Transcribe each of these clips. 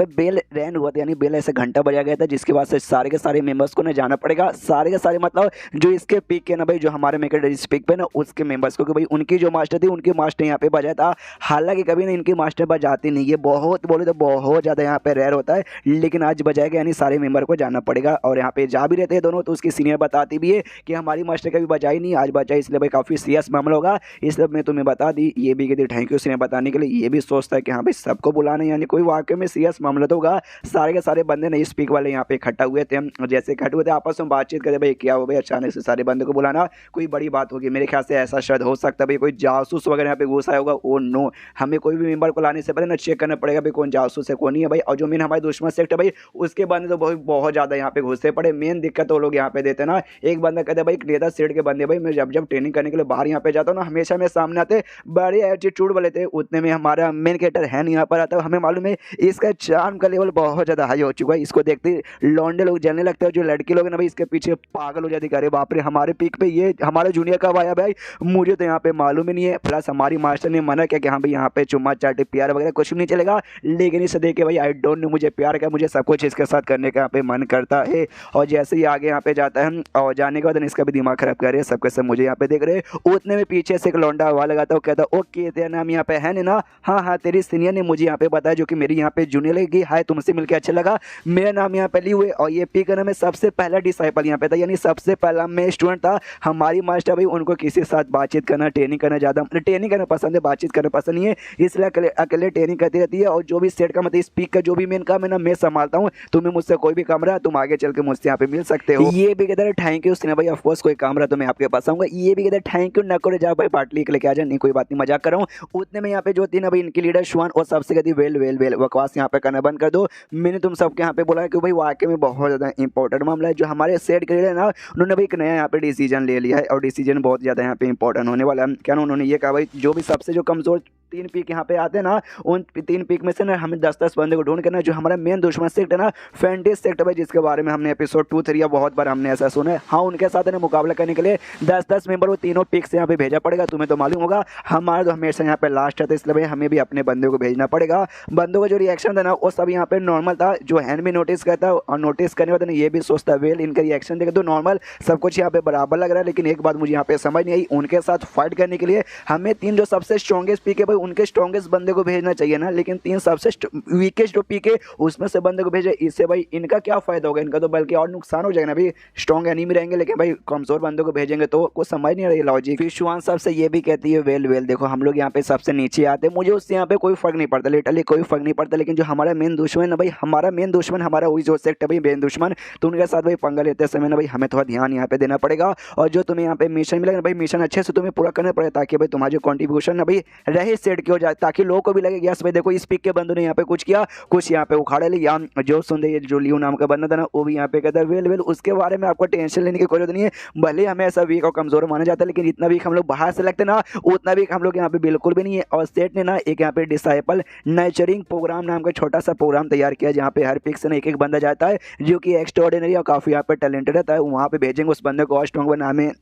पे बेल रैन हुआ था, यानी बेल ऐसे घंटा बजा गया था, जिसके बाद से सारे के सारे मेंबर्स को ना जाना पड़ेगा। सारे के सारे मतलब जो इसके पीक के ना भाई, जो हमारे मेकर इस पीक पे ना उसके मेंबर्स को, कि भाई उनकी जो मास्टर थी उनकी मास्टर यहाँ पे बजा था। हालांकि कभी ना इनकी मास्टर बजाती नहीं है, बहुत बोले तो बहुत ज़्यादा यहाँ पे रेयर होता है, लेकिन आज बजाएगा, यानी सारे मेंबर को जाना पड़ेगा। और यहाँ पे जा भी रहते हैं दोनों, तो उसकी सीनियर बताती भी है कि हमारी मास्टर कभी बजाई नहीं, आज बजाई, इसलिए भाई काफ़ी सीरियस मामला होगा, इसलिए मैं तुम्हें बता दी। ये भी कहती थैंक यू सीनियर बताने के लिए। ये भी सोचता है कि हाँ भाई सबको बुलाना, यानी कोई वाकई में सीरियस मामला तो होगा। सारे के सारे बंदे नहीं स्पीक वाले यहाँ पे इकट्ठा हुए थे, जैसे इकट्ठे हुए थे आपस में बातचीत करे, भाई क्या हो भाई अचानक से सारे बंदे को बुलाना, कोई बड़ी बात होगी। मेरे ख्याल से ऐसा शायद हो सकता है भाई कोई जासूस वगैरह यहाँ पे घुसा होगा। ओ नो, हमें कोई भी मेंबर को लाने से पहले ना चेक करना पड़ेगा भाई कौन जासूस है कौन नहीं है भाई। और जो मेन हमारे दुश्मन सेक्ट है भाई, उसके बंदे तो बहुत ज़्यादा यहाँ पे घुसे पड़े। मेन दिक्कत वो लोग यहाँ पे देते ना, एक बंदा कहते भाई लेदर सेट के बंदे, भाई मैं जब ट्रेनिंग करने के लिए बाहर यहाँ पे जाता हूँ ना, हमेशा मेरे सामने आते बड़े एटीट्यूड वाले थे। उतने में हमारा मेन कैरेक्टर है नहीं यहाँ पर आता है, हमें मालूम है इसका चार्म का लेवल बहुत ज़्यादा हाई हो चुका है। इसको देखते लौंडे लोग जलने लगते हैं, जो लड़के लोग हैं ना भाई इसके पीछे पागल हो जाती है। अरे बाप रे, हमारे पीक पे ये हमारा जूनियर कब आया भाई, मुझे तो यहाँ पे मालूम ही नहीं है। प्लस हमारी मास्टर ने मना किया कि हाँ भाई यहाँ पे चुम्मा चाटे प्यार वगैरह कुछ भी नहीं चलेगा, लेकिन इसे देख के भाई आई डोंट नो, मुझे प्यार का, मुझे सब कुछ इसके साथ करने का यहाँ पे मन करता है। और जैसे ही आगे यहाँ पे जाता है और जाने के बाद इसका भी दिमाग खराब कर रहे हैं, सबके सब मुझे यहाँ पे देख रहे। उतने में पीछे से एक लौंडा हवा लगाता है, कहता ओके तेरा नाम यहाँ पे है ना, हाँ हाँ तेरी सीनियर ने मुझे यहाँ पे बताया, जो कि मेरी यहाँ पे जूनियर लगी, हाय तुमसे मिलकर अच्छा लगा, मेरा नाम यहाँ पे ली हुए। और ये पी करना में सबसे पहला डिसाइपल यहाँ पे था, यानी सबसे पहला मैं स्टूडेंट था। हमारी मास्टर भाई उनको किसी के साथ बातचीत करना, ट्रेनिंग करना ज़्यादा मतलब ट्रेनिंग करना पसंद है, बातचीत करना पसंद नहीं है, इसलिए अकेले ट्रेनिंग करती रहती है। और जो भी सेट का मतलब स्पीक का जो भी मेन काम है ना मैं संभालता हूँ, तुम्हें मुझसे कोई भी काम रहा तुम आगे चल के मुझसे यहाँ पे मिल सकते हो। ये भी कहते हैं थैंक यू सिन्हा भाई, ऑफकोर्स कोई काम रहा तो मैं आपके पास आऊँगा। ये भी कहते हैं थैंक यू, न करो जा भाई पार्टी लेके आ जा, नहीं कोई बात नहीं मजाक कर रहा हूँ। उतने में यहाँ पे जो थी ना भाई इनकी लीडर शुआन, और सबसे कहती वेल वेल वेल बकवास यहाँ पे करना बंद कर दो, मैंने तुम सबके यहाँ पे बोला है कि भाई वाकई में बहुत ज़्यादा इंपॉर्टेंट मामला है। जो हमारे सेट के लीडर है ना, उन्होंने भाई एक नया यहाँ पे डिसीजन ले लिया है, और डिसीजन बहुत ज़्यादा यहाँ पे इंपॉर्टेंट होने वाला है। क्या उन्होंने ये कहा भाई जो भी सबसे जो कमज़ोर 3 पीक यहाँ पे आते हैं ना, उन 3 पीक में से ना हमें 10-10 बंदे को ढूंढ के ना, जो हमारा मेन दुश्मन सेक्ट है ना फैंटेस सेक्ट भाई, जिसके बारे में हमने एपिसोड 2-3 या बहुत बार हमने ऐसा सुना है, हाँ उनके साथ मुकाबला करने के लिए 10-10 मेंबर वो तीनों पीक से यहाँ पे भेजा पड़ेगा। तुम्हें तो मालूम होगा हमारा तो हमेशा यहाँ पे लास्ट है, तो इसलिए भाई हमें भी अपने बंदों को भेजना पड़ेगा। बंदों का जो रिएक्शन था ना वो सब यहाँ पे नॉर्मल था, जो हैंड भी नोटिस करता और नोटिस करने वाला ये भी सोचता वेल इनका रिएक्शन देखे तो नॉर्मल सब कुछ यहाँ पे बराबर लग रहा है। लेकिन एक बात मुझे यहाँ पे समझ नहीं आई, उनके साथ फाइट करने के लिए हमें 3 जो सबसे स्ट्रॉन्गेस्ट पीक है भाई उनके स्ट्रॉन्गेस्ट बंदे को भेजना चाहिए ना, लेकिन 3 सबसे वीकेस्ट जो पीके उसमें से बंदे को भेजे, इससे भाई इनका क्या फायदा होगा, इनका तो बल्कि और नुकसान हो जाएगा ना भाई। स्ट्रॉन्ग एनिमी रहेंगे लेकिन भाई कमजोर बंदों को भेजेंगे तो कुछ समझ नहीं रही लॉजिक। फिर शुआन साहब से ये भी कहती है वेल वेल देखो हम लोग यहाँ पे सबसे नीचे आते हैं, मुझे उससे यहाँ पे कोई फर्क नहीं पड़ता, लिटरली कोई फर्क नहीं पड़ता, लेकिन जो हमारा मेन दुश्मन है भाई, हमारा मेन दुश्मन हमारा वही जो सेक्ट है भाई मेन दुश्मन, तो उनके साथ भाई पंगा लेते समय ना भाई हमें थोड़ा ध्यान यहाँ पे देना पड़ेगा। और जो तुम्हें यहाँ पे मिशन मिलेगा भाई मिशन अच्छे से तुम्हें पूरा करना पड़ेगा, ताकि भाई तुम्हारा जो कॉन्ट्रीब्यूशन ना भाई रहे सेट की हो जाए, ताकि लोगों को भी लगे यस भाई देखो इस पीक के बंदों ने यहाँ पे कुछ किया, कुछ यहाँ पे उखाड़े ले। या जो सुन जो लियो नाम का बंदा था ना वो भी यहाँ पे कहता है वेल वेल उसके बारे में आपको टेंशन लेने की कोई जरूरत नहीं है, भले हमें ऐसा वीक और कमजोर माना जाता है, लेकिन इतना वीक हम लोग बाहर से लगते ना उतना वीक हम लोग यहाँ पे बिल्कुल भी नहीं है। और सेट ने ना एक यहाँ पे डिसाइपल नर्चरिंग प्रोग्राम नाम का छोटा सा प्रोग्राम तैयार किया, जहाँ पे हर पिक से ना एक बंदा जाता है जो कि एक्स्ट्राऑर्डिनरी और काफी यहाँ पे टैलेंटेड रहता है, वहाँ पे भेजेंगे उस बंदे को और स्ट्रॉन्ग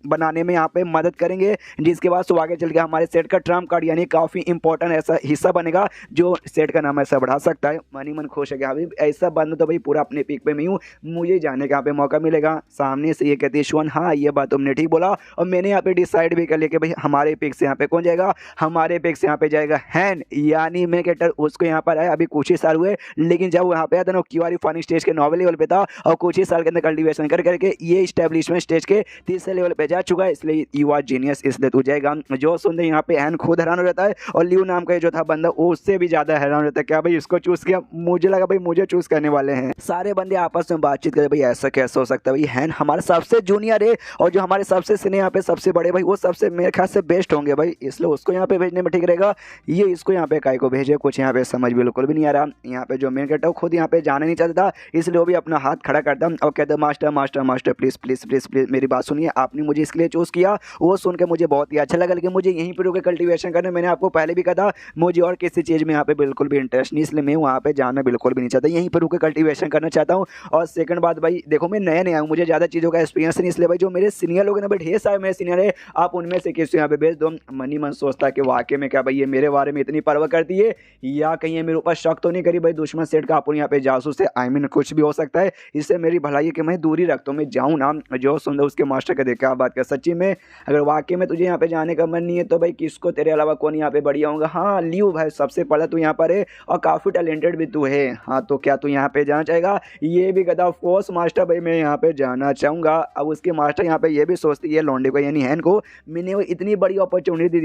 बनाने में यहाँ पे मदद करेंगे, जिसके बाद आगे चल के हमारे सेट का ट्रम्प कार्ड यानी काफी इंपॉर्टेंट ऐसा हिस्सा बनेगा जो सेट का नाम ऐसा बढ़ा सकता है। मनी मन खुश है कि अभी ऐसा बंदा तो भाई पूरा अपने पिक पे मैं हूँ, मुझे जाने का यहाँ पे मौका मिलेगा। सामने से ये कहती है शुआन हाँ ये बात तुमने ठीक बोला, और मैंने यहाँ पे डिसाइड भी कर लिया कि भाई हमारे पिक से यहाँ पे कौन जाएगा, हमारे पिक से यहाँ पे जाएगा हैन, यानी मेन कैरेक्टर उसको यहाँ पर आया अभी कुछ ही साल हुए, लेकिन जब वो यहाँ पे आया था ना क्यूआर फाइनिंग स्टेज के 9वें लेवल पे था, और कुछ ही साल के अंदर कल्टिवेशन कर करके ये स्टैब्लिशमेंट स्टेज के 3रे लेवल पे जा चुका है, इसलिए यू आर जीनियस, इसलिए तू जाएगा। जो सुनते यहाँ पे हैन खुद हैरान हो जाता है, और लियो नाम का जो था बंदा वो उससे भी ज्यादा हैरान रहता है, क्या भाई इसको चूज किया, मुझे लगा भाई मुझे चूज करने वाले हैं। सारे बंदे आपस में बातचीत करे भाई ऐसा कैसे हो सकता है, भाई हैन हमारे सबसे जूनियर है और जो हमारे सबसे सीनियर यहाँ पे सबसे बड़े भाई वो सबसे मेरे ख्याल से बेस्ट होंगे भाई, इसलिए उसको यहाँ पे भेजने में ठीक रहेगा, ये इसको यहाँ पे काय को भेजे, कुछ यहाँ पे समझ बिल्कुल भी नहीं आ रहा। यहाँ पे जो मेन कैरेक्टर खुद यहाँ पे जाने नहीं चाहता, इसलिए वो भी अपना हाथ खड़ा करता और कहता master master master please please please please मेरी बात सुनिए, आपने मुझे इसके लिए चूज किया, वो सुन के मुझे बहुत ही अच्छा लगा, लेकिन मुझे यहीं पर रुके कल्टिवेशन करने, मैंने आपको पहले भी कहता मुझे और किसी चीज़ में यहाँ पे बिल्कुल भी इंटरेस्ट नहीं, इसलिए मैं वहाँ पे जाना बिल्कुल भी नहीं चाहता, यहीं पर रुके कल्टीवेशन करना चाहता हूँ। और सेकंड बात भाई देखो मैं नया नया हूँ, मुझे ज़्यादा चीज़ों का एक्सपीरियंस नहीं, इसलिए भाई जो मेरे सीनियर लोग हैं ना भाई ढेर सारे मेरे सीनियर है, आप उनमें से किसी यहाँ पे भेज दो। मन ही मन सोचता है कि वाकई में क्या भाई ये मेरे बारे में इतनी परवाह करती है या कहीं ये मेरे ऊपर शक तो नहीं करी भाई दुश्मन सेठ का अपन यहाँ पे जासूस है, आई मीन कुछ भी हो सकता है, इससे मेरी भलाई है कि मैं दूरी रखता हूँ, मैं जाऊँ ना जो सुंदर उसके मास्टर का देख क्या बात कर। सच्ची में अगर वाकई में तुझे यहाँ पे जाने का मन नहीं है तो भाई किसको तेरे अलावा कौन यहाँ पे बढ़िया होगा। हाँ लियो भाई सबसे पहले तू यहाँ पर है और काफ़ी टैलेंटेड भी तू है। हाँ तो क्या तू यहाँ पे जाना चाहेगा? ये भी कहता फोर्स मास्टर भाई मैं यहाँ पे जाना चाहूँगा। अब उसके मास्टर यहाँ पे ये भी सोचती है लॉन्डे को यानी हैन को मैंने वो इतनी बड़ी अपॉर्चुनिटी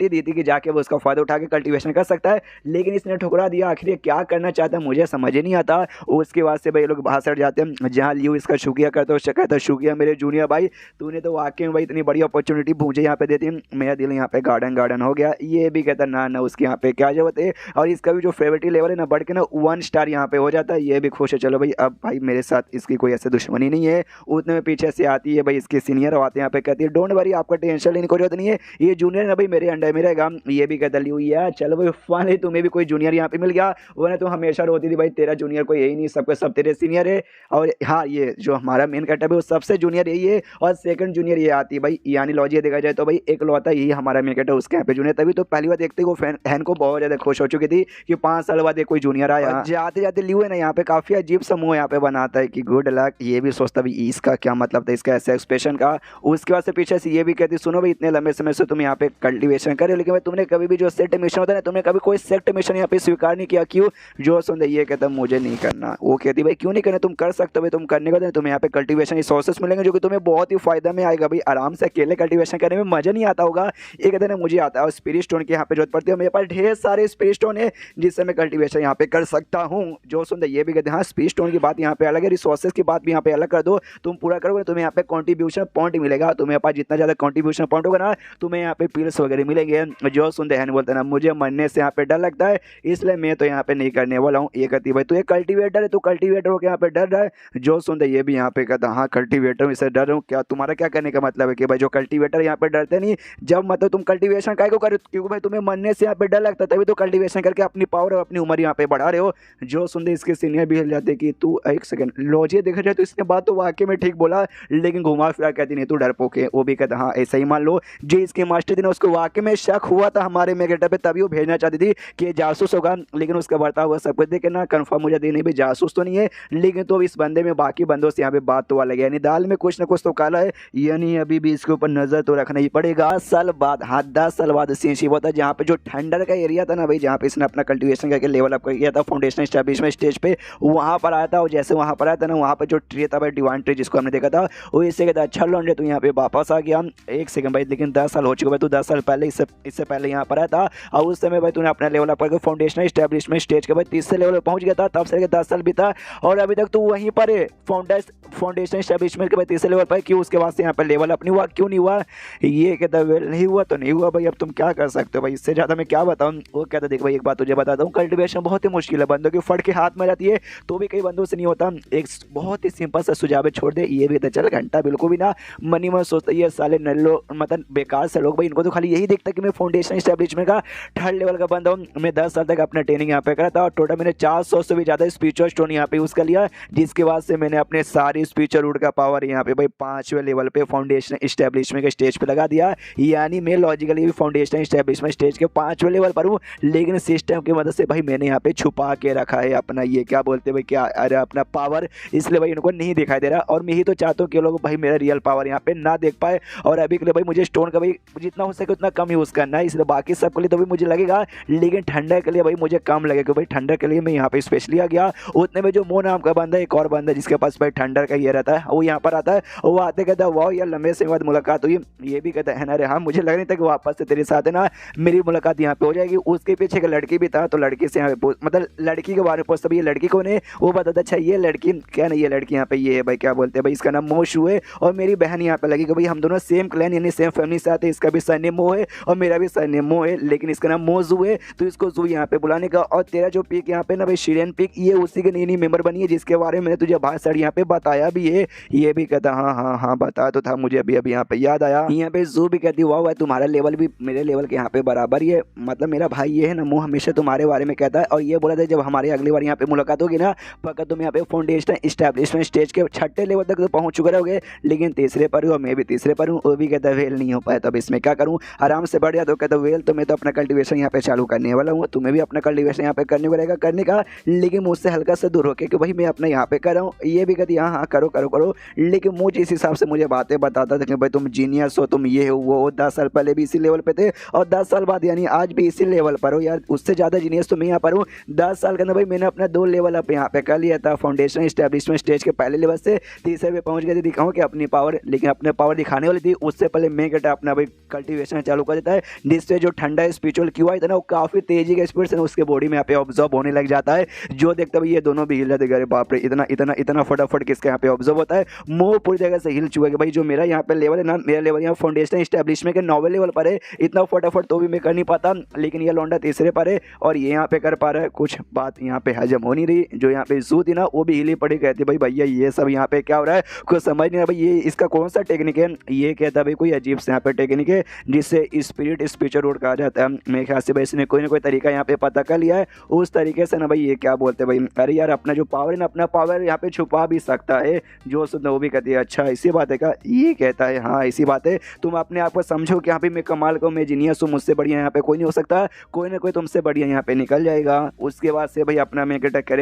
दी थी कि जाके वो उसका फायदा उठा के कल्टीवेशन कर सकता है, लेकिन इसने ठुकरा दिया। आखिर ये क्या करना चाहता है मुझे समझ ही नहीं आता। उसके बाद से भाई लोग भाषण जाते हैं जहाँ लियो इसका शुक्रिया करते हो, कहता शुक्रिया मेरे जूनियर भाई, तूने तो वाकई में भाई इतनी बड़ी अपॉर्चुनिटी मुझे यहाँ पे देती, मेरा दिल यहाँ पे गार्डन हो गया। ये भी कहता ना उसके यहाँ पे क्या जरूरत है, और इसका भी जो फेवरेट लेवल है ना बढ़ के ना 1 स्टार यहाँ पे हो जाता है। ये भी खुश है, चलो भाई अब भाई मेरे साथ इसकी कोई ऐसे दुश्मनी नहीं है। उतने में पीछे से आती है भाई इसके सीनियर आते हैं यहाँ पे, कहती है डोंट वरी आपका टेंशन लेने की जरूरत नहीं है, ये जूनियर ना भाई मेरे अंडर में रहेगा। ये भी कहता लियो यार चलो भाई फन है, तुम्हें भी कोई जूनियर यहाँ पे मिल गया, वरना तो हमेशा रोती थी भाई तेरा जूनियर कोई यही नहीं, सबके सब तेरे सीनियर है। और हाँ ये जो हमारा मेन कैरेक्टर है वो सबसे जूनियर यही है, और सेकंड जूनियर ये आती है भाई, यानी लॉजिक देखा जाए तो भाई एक लौता यही हमारा मेन कैरेक्टर उसके यहाँ पे जूनियर। तभी तो पहली बार देखते ही वो हैन को बहुत ज़्यादा खुश हो चुकी थी कि 5 साल बाद कोई जूनियर आया। जाते जाते लियो है ना यहाँ पे काफ़ी अजीब समूह यहाँ पे बनाता है कि गुड लक, ये भी सोचता भाई इसका क्या मतलब था इसका ऐसे एक्सप्रेशन का। उसके बाद से पीछे से ये भी कहती सुनो भाई इतने लंबे समय से तुम यहाँ पे कल्टीवेशन कर रहे हो, लेकिन भाई तुमने कभी भी जो सेक्ट मिशन होता है ना तुमने कभी कोई सेक्ट मिशन यहाँ पे स्वीकार नहीं किया, क्यों? जो सुन ये कहता मुझे नहीं करना। वो कहती भाई क्यों नहीं करना, तुम कर सकते हो भाई, तुम करने को तुम्हें यहाँ पे कल्टीवेशन रिसोर्सेस मिलेंगे जो कि तुम्हें बहुत ही फायदा में आएगा भाई, आराम से अकेले कल्टीवेशन करने में मजा नहीं आता होगा। ये कहते ना मुझे आता है, और स्पिरिट स्टोन की यहाँ पे जरूरत पड़ती है, मेरे पास ढेर सारे स्पिरिट स्टोन है जिससे मैं कल्टीवेशन यहाँ पे कर सकता हूँ। जो सुन ये भी कहते हैं हाँ स्पिरिट स्टोन की बात यहाँ पे अलग है, रिसोर्सेज की बात भी यहाँ पे अलग कर दो, तुम पूरा करोगे तुम्हें यहाँ पे कॉन्ट्रीब्यूशन पॉइंट मिलेगा, तुम्हें पास जितना ज़्यादा कॉन्ट्रीब्यूशन पॉइंट होगा ना तुम्हें यहाँ पे पील्स वगैरह मिलेंगे। जो सुनते हैं बोलते हैं ना मुझे मरने से यहाँ पे डर लगता है इसलिए मैं तो यहाँ पे नहीं करने वाला हूँ। ये कहती भाई तू एक कल्टीवेटर है, तू कल्टीवेटर हो के यहाँ पे डर रहा है। जो सुनते ये भी यहाँ पे कहता हाँ कल्टीवेटर इससे डर रहा हूँ, क्या तुम्हारा क्या करने का मतलब है कि भाई जो कल्टीवेटर यहाँ पे डरते नहीं, जब मतलब तुम कल्टीवेशन काय को कर, क्योंकि भाई तुम्हें मरने से यहाँ पे डर लगता है तभी तो कल्टीवेशन करके अपनी पावर और अपनी उम्र यहाँ पे बढ़ा रहे हो। जो सुनते इसके सीनियर भी हिल जाते कि तू एक सेकंड लॉजिक देखा जाए तो इसने बात तो वाकई में ठीक बोला, लेकिन घुमा फिरा कहती नहीं तू डरपोक है। वो भी कहता हाँ ऐसा ही मान लो। जो इसके मास्टर थी ना उसको वाकई में शक हुआ था हमारे मेगेटा पे, तभी वो भेजना चाहती थी कि जासूस होगा, लेकिन उसका बर्ताव हुआ सब कुछ देख के ना कंफर्म हो जाती नहीं भाई जासूस तो नहीं है, लेकिन तो इस बंदे में बाकी बंदों से यहाँ पे बात तो अलग है, यानी दाल में कुछ ना कुछ तो काला है, यानी अभी भी इसके ऊपर नजर तो रखना ही पड़ेगा। 10 साल बाद, हाँ 10 साल बाद सीन शिव होता है जहाँ पे जो ठंडर का एरिया था ना भाई, जहाँ पे इसने अपना कल्टीवेशन करके लेवल अप किया था फाउंडेशन एस्टैब्लिशमेंट स्टेज पे, वहाँ पर आया था। और जैसे वहाँ पर आया था ना वहाँ पर जो ट्री था भाई डिवाइन ट्री जिसको हमने देखा था, वो इससे कहता अच्छा लौंडे तू यहाँ पे वापस आ गया। एक सेकंड भाई लेकिन 10 साल हो चुके भाई, तू 10 साल पहले इससे पहले यहाँ पर आया था, और उस समय भाई तूने अपना लेवल अप करके फाउंडेशन एस्टैब्लिशमेंट स्टेज के भाई 30 लेवल पर पहुँच गया था, तब से 10 साल बीता और अभी तक तू वहीं पर है फाउंडेशन एस्टैब्लिशमेंट के भाई 30 लेवल पर, क्यों उसके बाद से यहाँ पर लेवल अप नहीं हुआ, क्यों नहीं हुआ? ये कहता वेल नहीं हुआ तो नहीं हुआ भाई, अब तुम क्या कर सकते हो भाई, इससे ज़्यादा मैं क्या बताऊँ। वो कहता देख भाई एक बात तुझे बताता हूँ, कल्टीवेशन बहुत ही मुश्किल है, बंदों की फट के हाथ में जाती है तो भी कई बंदों से नहीं होता। एक बहुत ही सिंपल सा सुझाव छोड़ दे, ये भी चल घंटा बिल्कुल भी ना मनी में सोचता ये साले नल्लो मतलब बेकार से लोग भाई, इनको तो खाली यही देखता कि मैं फाउंडेशन एस्टैब्लिशमेंट का 3rd लेवल का बंदा हूँ। मैं 10 साल तक अपना ट्रेनिंग यहाँ पे करा था और टोटल मैंने 400 से भी ज़्यादा स्पीचर स्टोन यहाँ पे यूज़ कर लिया, जिसके बाद से मैंने अपने सारी स्पीचर रूट का पावर यहाँ पे भाई 5वें लेवल पे फाउंडेशन एस्टैब्लिशमेंट के स्टेज पे लगा दिया। यानी मैं लॉजिकली भी फाउंडेशन एस्टैब्लिशमेंट स्टेज के 5वें लेवल पर हूँ, लेकिन सिस्टम की मदद से भाई मैंने यहाँ पे छुपा के रखा है अपना ये क्या बोलते भाई क्या अरे अपना पावर, इसलिए भाई इनको नहीं दिखाई दे रहा। और मैं ही तो चाहता हूँ कि लोग भाई मेरा रियल पावर यहाँ पे ना देख पाए, और अभी के लिए भाई मुझे स्टोन का भाई जितना हो सके उतना कम यूज़ करना है, इसलिए बाकी सब के लिए तो भी मुझे लगेगा, लेकिन ठंडा के लिए भाई मुझे कम लगेगा भाई, ठंडा के लिए मैं यहाँ पे स्पेशली आ गया। उतने में जो मो नाम का बंदा एक और बंदा जिसके पास भाई ठंडर का ये रहता है वो यहाँ पर आता है, वो आते कहता है वाह यार लंबे से बाद मुलाकात हुई। ये भी कहता है ना अरे हाँ मुझे लग नहीं था कि वापस से तेरे साथ है ना मेरी मुलाकात यहाँ पे हो जाएगी। उसके पीछे एक लड़की भी था, तो लड़की से यहाँ पे मतलब लड़की के बारे में पूछता भाई ये लड़की कौन है, वो बताता अच्छा ये लड़की क्या नहीं ये लड़की यहाँ पे ये है भाई क्या बोलते हैं भाई इसका नाम मोशू है, और मेरी बहन यहाँ पे लगी कि भाई हम दोनों सेम क्लैन यानी सेम फैमिली से आते हैं, इसका भी सरनेम मो है और मेरा भी सरनेम मो है, लेकिन इसका नाम मोजू है, तो इसको जू यहाँ पे बुलाने का। और तेरा जो पिक यहाँ पे ना भाई शिरेन पिक ये उसी के नई मेंबर बनी है जिसके बारे में मैंने तुझे भाषण यहाँ पे बताया भी है। ये भी कहता हाँ हाँ हाँ बताया तो था मुझे अभी अभी यहाँ पे याद आया। यहाँ पे जू भी कहती वाह भाई तुम्हारा लेवल लेवल भी मेरे लेवल के यहाँ पे बराबर ही है। मतलब मेरा भाई ये है ना, मुँह हमेशा तुम्हारे बारे में कहता है और ये बोला था जब हमारी अगली बार यहाँ पे मुलाकात होगी ना, पक्का तुम यहाँ पे फाउंडेशन इस्टेब्लिशमेंट स्टेज के 6ठे लेवल तक तो पहुँच चुके रहोगे, लेकिन तीसरे पर हूँ और मैं भी तीसरे पर हूँ। वो भी कहता है वेल नहीं हो पाया, तो अब इसमें क्या करूँ, आराम से बढ़ जा। तो कहता वेल तो मैं तो अपना कल्टिवेशन यहाँ पे चालू करने वाला हूँ, तुम्हें भी अपना कल्टिवेशन यहाँ पे करने को रहेगा करने का, लेकिन मुझसे हल्का सा दूर होके कि भाई मैं अपना यहाँ पे कर रहा हूँ। ये भी कहती हाँ हाँ करो करो करो, लेकिन मुझे इस हिसाब से मुझे बातें बताता था कि भाई तुम जीनियस हो, तुम ये हो वो, 10 साल पहले भी इसी लेवल पे थे और 10 साल बाद यानी आज भी इसी लेवल पर हो। यार उससे ज़्यादा जीनियस तो मैं यहाँ पर हूँ। 10 साल के अंदर भाई मैंने अपना 2 लेवल अप यहाँ पे कर लिया था, फाउंडेशन इस्टेब्लिशमेंट स्टेज के पहले लेवल से तीसरे पे पहुँच गए थे। दिखाऊँ कि अपनी पावर, लेकिन अपने पावर दिखाने वाली थी उससे पहले मैं कहता अपना भाई कल्टिवेशन चालू कर देता है, जिससे जो ठंडा स्पिरिचुअल क्यू आई था ना वो काफ़ी तेजी के स्पीड से उसके बॉडी में यहाँ पे ऑब्जर्व होने लग जाता है। जो देखता भाई ये दोनों भी हिल जाते, अरे बाप रे इतना इतना इतना फटाफट किसके यहाँ पे ऑब्जर्व होता है। मुंह पूरी जगह से हिल चुका है कि भाई जो मेरा यहाँ पे लेवल है ना, मेरा लेवल यहाँ फाउंडेशन इस्टेब्लिशमेंट के 9वें लेवल पर है, इतना फटाफट तो भी मैं कर नहीं पाता, लेकिन ये लौंडा तीसरे पर है और ये यहाँ पे कर पा रहा है। कुछ बात यहाँ पे हजम हो नहीं रही। जो यहाँ पे जू थी ना वो भी हिली पड़ी, कहती भाई भैया ये सब यहाँ पे क्या हो रहा है, कुछ समझ नहीं आ भाई ये इसका कौन सा टेक्निक है। ये कहता भाई कोई अजीब से यहाँ पे टेक्निक है जिससे स्पिरिट स्पीचर रोड कहा जाता है। मेरे ख्याल से भाई इसने कोई ना कोई तरीका यहाँ पे पता कर लिया है, उस तरीके से ना भाई ये क्या बोलते भाई, अरे यार अपना जो पावर है ना, अपना पावर यहाँ पे छुपा भी सकता है। जो सुनता वो भी कहती है अच्छा इसी बात है क्या, ये कहता है हाँ इसी बात है। तुम अपने आप को समझो कि यहाँ पे मैं कमाल को, मैं जीनियस हूँ, मुझसे बढ़िया यहाँ पे कोई नहीं हो सकता, कोई ना कोई तुमसे बढ़िया यहाँ पे निकल जाएगा। उसके बाद से भाई अपना मैं कहता कर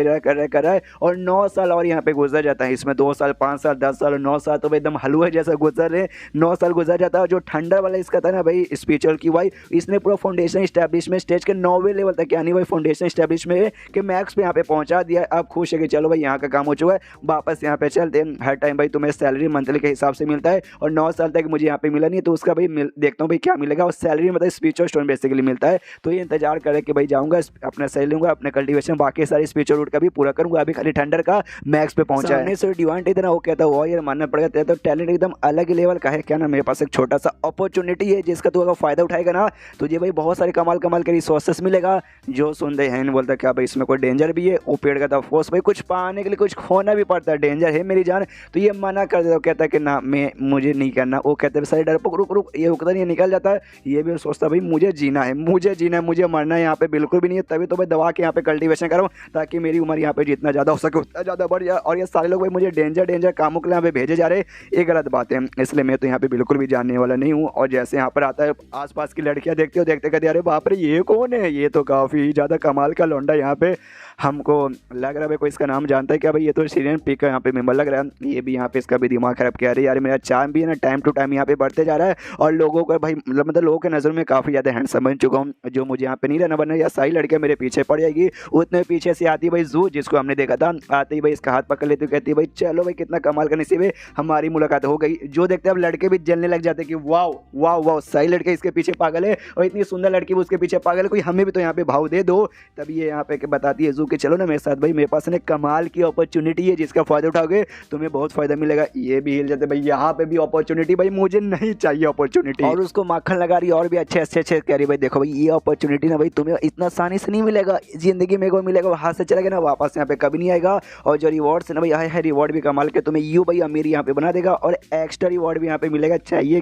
रहा है और 9 साल और यहाँ पे गुजर जाता है। इसमें 2 साल 5 साल 10 साल 9 साल तो भाई एकदम हलवा जैसा गुजर रहे। 9 साल गुजर जाता है। जो ठंडा वाला इसका था ना भाई स्पिरिचुअल की भाई, इसने पूरा फाउंडेशन इस्टेब्लिशमेंट स्टेज के 9वें लेवल तक यानी भाई फाउंडेशन इस्टेब्लिशमेंट के मैक्स पे यहाँ पे पहुंचा दिया। अब खुश है कि चलो भाई यहाँ का काम हो चुका है, वापस यहाँ पे चलते हैं। हर टाइम भाई तुम्हें सैलरी मंथली के हिसाब से मिलता है और 9 साल तक मुझे यहाँ पे मिला नहीं, तो उसका भाई देखता हूँ भाई क्या मिलेगा। और सैलरी मतलब स्पिरिचुअल स्टोन बेसिकली मिलता है, तो ये इंतजार करे कि भाई जाऊँगा अपना सैलरी लूँगा, अपने कल्टिवेशन बाकी सारी स्पिरिचुअल रूट का भी पूरा करूँगा। अभी खाली ठंडर का मैक्स पे पहुंचा है। सो डिवांट इतना वो कहता है यार मानना पड़ेगा, तेरा तो टैलेंट एकदम अलग ही लेवल का है। क्या ना मेरे पास एक छोटा सा अपॉर्चुनिटी है जिसका तू अगर फायदा उठाएगा ना तुझे भाई बहुत सारे कमाल कमाल के रिसोर्सेस मिलेगा। जो सुनते हैं बोलता क्या भाई इसमें कोई डेंजर भी है। वो पेड़ का था फोर्स भाई, कुछ पाने के लिए कुछ खोना भी पड़ता है, डेंजर है मेरी जान। तो ये मना कर देता, कहता है कि ना मैं मुझे नहीं करना। वो कहते हैं सारे डरपोक रुक रुक, ये रुकता नहीं निकल जाता है। ये भी सोचता भाई मुझे जीना है, मुझे जीना है, मुझे मरना है यहाँ पे बिल्कुल भी नहीं है। तभी तो भाई दवा के यहाँ पे कल्टिवेशन करूँ ताकि मेरी उम्र यहाँ पे जितना ज़्यादा हो सके उतना ज़्यादा बढ़ जाए। और ये सारे लोग भाई मुझे डेंजर कामों के लिए यहाँ पे भेजे जा रहे हैं, ये गलत बात है। इसलिए मैं तो यहाँ पे बिल्कुल भी जानने वाला नहीं हूँ। और जैसे यहाँ पर आता है आसपास की लड़कियाँ देखते हो, देखते कहते अरे बाप रे ये कौन है, ये तो काफ़ी ज़्यादा कमाल का लौंडा यहाँ पे हमको लग रहा है। कोई इसका नाम जानता है क्या भाई, ये तो सीरियन पिक का यहाँ पे मेंबर लग रहा है। ये भी यहाँ पे इसका भी दिमाग खराब किया। अरे यार मेरा चार्म भी है ना टाइम टू टाइम यहाँ पे बढ़ते जा रहा है और लोगों को भाई मतलब लोगों के नज़र में काफ़ी ज़्यादा हैंडसम बन चुका हूँ। जो मुझे यहाँ पे नहीं रहना बनना, या सारी लड़कियाँ मेरे पीछे पड़ जाएगी। उतने पीछे से आती भाई जू, जिसको हमने देखा था, आते ही भाई इसका हाथ पकड़ लेती, कहती भाई चलो भाई कितना कमाल का नसीब है, हमारी मुलाकात हो गई। जो देखते अब लड़के भी जलने लग जाते कि वाह वाह वाह सही लड़के इसके पीछे पागल है और इतनी सुंदर लड़की भी उसके पीछे पागल है, कोई हमें भी तो यहाँ पे भाव दे दो। तभी ये यहाँ पे बताती है जू के चलो ना मेरे साथ भाई, मेरे पास ना कमाल की अपॉर्चुनिटी है जिसका फायदा उठाओगे तुम्हें बहुत फायदा मिलेगा। ये भी हिल जाते भाई, यहाँ पे भी अपॉर्चुनिटी भाई, मुझे नहीं चाहिए अपॉर्चुनिटी। और उसको माखन लगा रही और भी अच्छे कह रही भाई देखो भाई ये अपॉर्चुनिटी ना भाई तुम्हें इतना आसानी से नहीं मिलेगा, जिंदगी में कोई मिलेगा हाथ से चला गया ना वापस यहाँ पे कभी नहीं आएगा। और जो रिवॉर्ड्स है ना भाई है रिवॉर्ड भी कमाल के, तुम्हें यू भाई अमीर यहाँ पे बना देगा और एक्स्ट्रा रिवॉर्ड भी यहाँ पे मिलेगा। चाहिए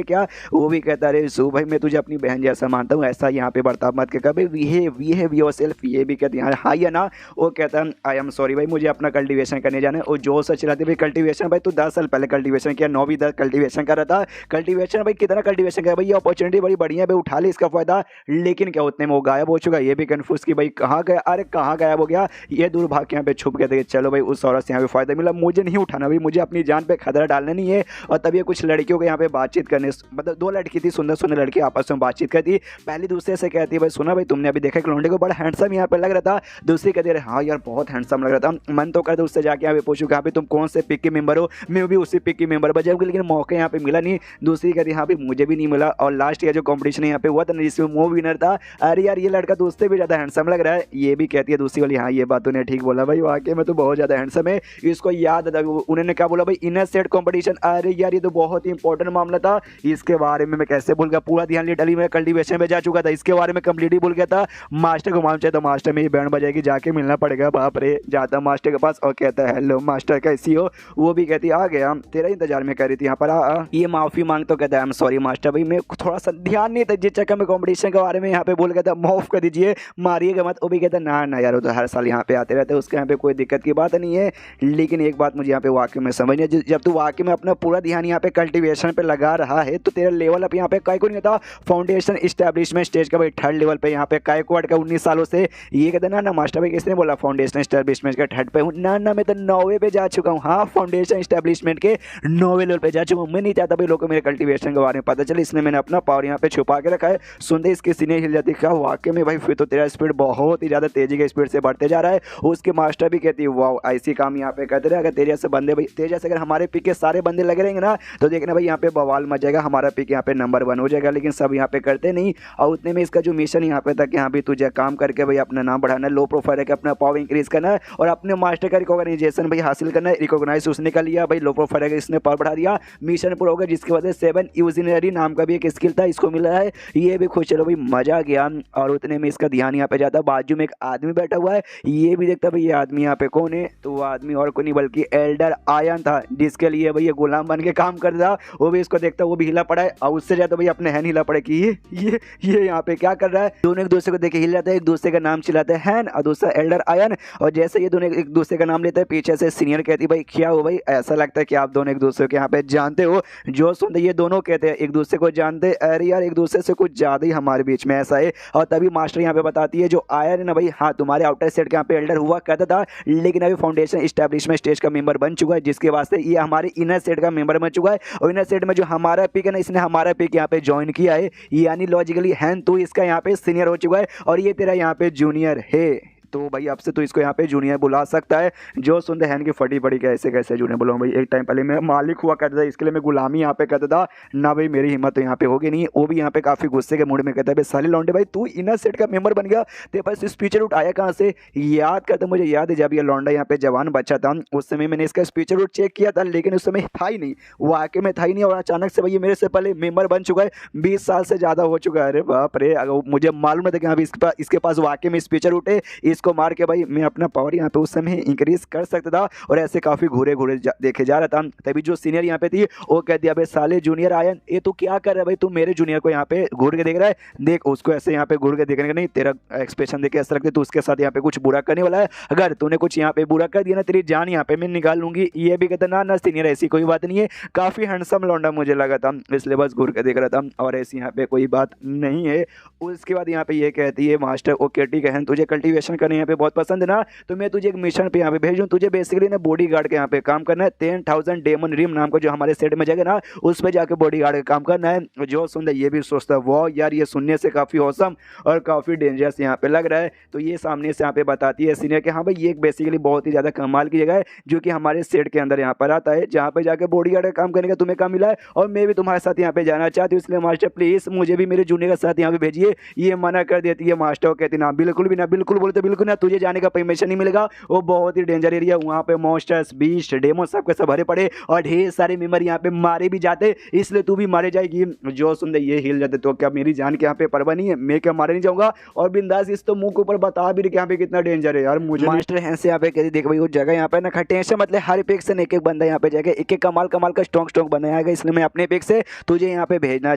क्या। वो भी कहता है सू भाई मैं तुझे अपनी बहन जैसा मानता हूँ, ऐसा यहाँ पे बर्ताव मत कर कभी, बिहेव योरसेल्फ। ये भी कहती है हाँ या ना। वो कहता है आई एम सॉरी भाई मुझे अपना कल्टीवेशन करने जाना है। और जो सच रहती भाई कल्टीवेशन भाई तू 10 साल पहले कल्टीवेशन किया, 9वीं 10 कल्टीवेशन कर रहा था। कल्टीवेशन भाई कितना कल्टीवेशन किया भाई, ये अपॉर्चुनिटी बड़ी बढ़िया भाई, उठा ली इसका फायदा। लेकिन क्या उतने में वो गायब हो चुका। ये भी कन्फ्यूज कि भाई कहाँ गया, अरे कहाँ गायब हो गया। ये दूर भाग के यहाँ पे छुप गया था। चलो भाई उस औरत से यहाँ पे फायदा मिला, मुझे नहीं उठाना भाई, मुझे अपनी जान पे खतरा डालना नहीं है। और तभी कुछ लड़कियों के यहाँ पे बातचीत करने, मतलब 2 लड़की थी सुंदर सुंदर लड़की आपस में बातचीत करती। पहली दूसरे से कहती भाई सुना भाई तुमने अभी देखा कि लौंडे को बड़ा हैंडसम यहाँ पे लग रहा था। दूसरी कहती अरे हाँ यार बहुत हैंडसम लग रहा था। मन तो करता उससे जाके यहाँ पे पूछूं कि हाँ भाई तुम कौन से पिक के मेंबर हो, मैं भी उसी पिक की मेंबर बजाऊंगी, लेकिन मौका यहाँ पे मिला नहीं। दूसरी कहती हाँ भाई मुझे भी नहीं मिला। और लास्ट ईयर जो कंपटीशन यहाँ पे हुआ था जिसमें वो विनर था, अरे यार ये लड़का तो उससे भी ज़्यादा हैंडसम लग रहा है। ये भी कहती है दूसरी वाली हाँ ये बात तूने ठीक बोला भाई, वाकई में तो बहुत ज़्यादा हैंडसम है। इसको याद था उन्होंने क्या बोला भाई इनर सेट कॉम्पिटिशन, अरे यार ये तो बहुत ही इंपॉर्टेंट मामला था, इसके बारे में मैं कैसे भूल गया। पूरा ध्यान इटली में कल्टीवेशन में जा चुका था, इसके बारे में कंप्लीटली भूल गया था। मास्टर को मालूम चाहिए तो मास्टर में ही बैंड बजेगी। कि जाके मिलना पड़ेगा। बाप रे, जाता मास्टर के पास और कहता है हेलो मास्टर कैसी हो। वो भी कहती आ गया, तेरा इंतजार में कर रही थी यहाँ पर आ। ये माफी मांग तो कहता है आई एम सॉरी मास्टर, भाई मैं थोड़ा सा ध्यान नहीं था जिस चक्कर में कंपटीशन के बारे में यहाँ पे बोल कहता माफ कर दीजिए, मारिएगा मत। वो भी कहता ना ना यार, वो तो हर साल यहाँ पे आते रहते हैं, उसके यहाँ पे कोई दिक्कत की बात नहीं है। लेकिन एक बात मुझे यहाँ पे वाकई में समझ नहीं, जब तू वाकई में अपना पूरा ध्यान यहाँ पे कल्टीवेशन पे लगा रहा है तो तेरा लेवल अप यहाँ पे काय को नहीं होता फाउंडेशन इस्टेब्लिशमेंट स्टेज का, भाई थर्ड लेवल पे यहाँ पे कायकवाड़ का 19 सालों से। ये कहते ना ना मास्टर भाई किसने बोला फाउंडेशन इस्टेब्लिशमेंट का थर्ड पे हूँ, ना ना मैं तो 9वें पे जा चुका हूँ। हाँ, फाउंडेशन इस्टेब्लिशमेंट के 9वें लेवल पे जा चुका हूँ। मैं नहीं चाहता भाई लोगों को मेरे कल्टीवेशन के बारे में पता चले, इसलिए मैंने अपना पावर यहाँ पे छुपा के रखा है। सुनते इसकी सीने हिल जाती, क्या वाकई में भाई फिर तो तेरा स्पीड बहुत ही ज़्यादा तेजी के स्पीड से बढ़ते जा रहा है। उसके मास्टर भी कहती है वाह ऐसी काम यहाँ पे करते रहे, अगर तेरे जैसे बंदे भाई तेरे जैसे अगर हमारे पिक के सारे बंदे लगे रहेंगे ना तो देखना भाई यहाँ पे बवाल मच जाएगा, हमारा पिक यहाँ पे नंबर 1 हो जाएगा। लेकिन सब यहाँ पे करते नहीं, और उतने में इसका जो मिशन यहाँ पे था कि यहाँ पे तुझे काम करके भाई अपना नाम बढ़ाना है, लो प्रोफाइल है अपना पावर इंक्रीज करना है और अपने मास्टर का रिकॉग्नाइजेशन भाई हासिल करना है। रिकॉग्नाइज उसने कर लिया भाई, लो प्रोफाइल है इसने पावर बढ़ा दिया, मिशन पूरा हो गया, जिसकी वजह से 7 यूजिनरी नाम का भी एक स्किल था इसको मिला है। ये भी खुश, चलो भाई मजा आ गया। और उतने में इसका ध्यान यहाँ पे जाता, बाजू में एक आदमी बैठा हुआ है, ये भी देखता भाई ये आदमी यहाँ पे कौन है, तो वो आदमी और कोई नहीं बल्कि एल्डर आयन था, जिसके लिए भाई ये गुलाम बन के काम करता। वो भी इसको देखता, वो भी हिला पड़ा है और उससे ज्यादा भाई अपने हैन हिला पड़े कि ये यहाँ पे क्या कर रहा है। दोनों एक दूसरे को देखे हिल जाते हैं, एक दूसरे का नाम चिल्लाते हैं हैन और दूसरा एल्डर आयन। और जैसे ये दोनों एक दूसरे का नाम लेते हैं पीछे से सीनियर कहती भाई क्या हो भाई, ऐसा लगता है कि आप दोनों एक दूसरे के यहाँ पे जानते हो। जो सुनते ये दोनों कहते हैं एक दूसरे को जानते, अरे यार एक दूसरे से कुछ ज्यादा ही हमारे बीच में ऐसा है। और तभी मास्टर यहाँ पे बताती है जो आयन है ना भाई, हाँ तुम्हारे आउटर सेट के यहाँ पे एल्डर हुआ करता था, लेकिन अभी फाउंडेशन इस्टेब्लिशमेंट स्टेज का मेंबर बन चुका है, जिसके वास्ते ये हमारे इनर सेट का मेंबर बन चुका है। और इनर सेट में जो हमारा पिक है ना, इसने हमारा पिक यहाँ पे ज्वाइन किया है, यानी लॉजिकली हैन तो इसका यहाँ पे सीनियर हो चुका है और ये तेरा यहाँ पे जूनियर है। तो भाई अब से तो इसको यहाँ पे जूनियर बुला सकता है। जो सुनते हैं कि फटी पड़ी कैसे कैसे जूनियर बुलाऊं भाई, एक टाइम पहले मैं मालिक हुआ करता था, इसके लिए मैं गुलामी यहाँ पे करता था ना भाई, मेरी हिम्मत तो यहाँ पे होगी नहीं। वो भी यहाँ पे काफ़ी गुस्से के मूड में कहता है भाई साले लौंडे भाई तू इनर सेट का मेंबर बन गया, तेरे पास स्पीचर रूट आया कहाँ से। याद करता, मुझे याद है जब ये लौंडा यहाँ पे जवान बच्चा था उस समय मैंने इसका स्पीचर रूट चेक किया था, लेकिन उस समय था ही नहीं, वो आके में था ही नहीं। और अचानक से भाई ये मेरे से पहले मेंबर बन चुका है, 20 साल से ज़्यादा हो चुका है। अरे बाप रे, अगर मुझे मालूम नहीं था कि हाँ इसके पास वाकई में स्पीचर रूट है, इसको मार के भाई मैं अपना पावर यहाँ पे उस समय इंक्रीज कर सकता था। और ऐसे काफी घूरे घूरे देखे जा रहा था। तभी जो सीनियर यहाँ पे थी वो कहती है अबे साले जूनियर आयन ये तू क्या कर रहा है भाई, तू मेरे जूनियर को यहाँ पे घूर के देख रहा है, देख उसको ऐसे यहाँ पे घूर के देखने का नहीं, तेरा एक्सप्रेशन देख के ऐसा लगता है तू उसके साथ यहाँ पे कुछ बुरा करने वाला है, अगर तूने कुछ यहाँ पे बुरा कर दिया ना तेरी जान यहाँ पे मैं निकाल लूंगी। ये भी कहता ना ना सीनियर ऐसी कोई बात नहीं है, काफी हैंडसम लौंडा मुझे लगा था, इसलिए बस घूर के देख रहा था और ऐसी यहाँ पे कोई बात नहीं है। उसके बाद यहाँ पे ये कहती है मास्टर ओके ठीक है, तुझे कल्टीवेशन करने यहाँ पे बहुत पसंद है ना, तो मैं तुझे एक मिशन पे यहाँ पे भेजूँ, तुझे बेसिकली ना बॉडी गार्ड के यहाँ पे काम करना है। 10,000 डेमन रिम नाम का जो हमारे सेट में जगह ना, उस पे जाके बॉडी गार्ड का काम करना है। जो सुनता ये भी सोचता है वाह यार ये सुनने से काफ़ी औसम और काफ़ी डेंजरस यहाँ पे लग रहा है। तो ये सामने से यहाँ पे बताती है सीनियर कि हाँ भाई ये एक बेसिकली बहुत ही ज़्यादा कमाल की जगह है जो कि हमारे सेट के अंदर यहाँ पर आता है, जहाँ पे जाके बॉडी गार्ड का काम करने का तुम्हें काम मिला है और मैं भी तुम्हारे साथ यहाँ पे जाना चाहती हूँ, इसलिए मास्टर प्लीज़ मुझे भी मेरे जूनियर के साथ यहाँ पे भेजिए। ये मना कर देती है मास्टर, कहती ना बिल्कुल भी ना, बिल्कुल बोलते बिल्कुल ना, तुझे जाने का परमिशन नहीं मिलेगा, वो बहुत ही डेंजर एरिया, वहाँ पे मॉन्स्टर्स बीस्ट डेमो सब के सब भरे पड़े और ढेर सारे मेंबर यहाँ पे मारे भी जाते, इसलिए तू भी मारे जाएगी। जो सुनते ये हिल जाते, तो क्या मेरी जान के यहाँ पे परवाह नहीं है, मैं क्या मारे नहीं जाऊंगा। और बिंदास इस तो मुंह के ऊपर बता भी रही यहाँ पे कितना डेंजर है यार। मुझे मास्टर हैं से यहाँ पे कहती देख भाई वो जगह यहाँ पे ना खट्टे से मतलब हर पेक से एक एक बंदा यहाँ पे जाएगा, एक एक कमाल कमाल का स्ट्रॉन्ग बनाएगा, इसलिए मैं अपने पेक से तुझे यहाँ पे भेजना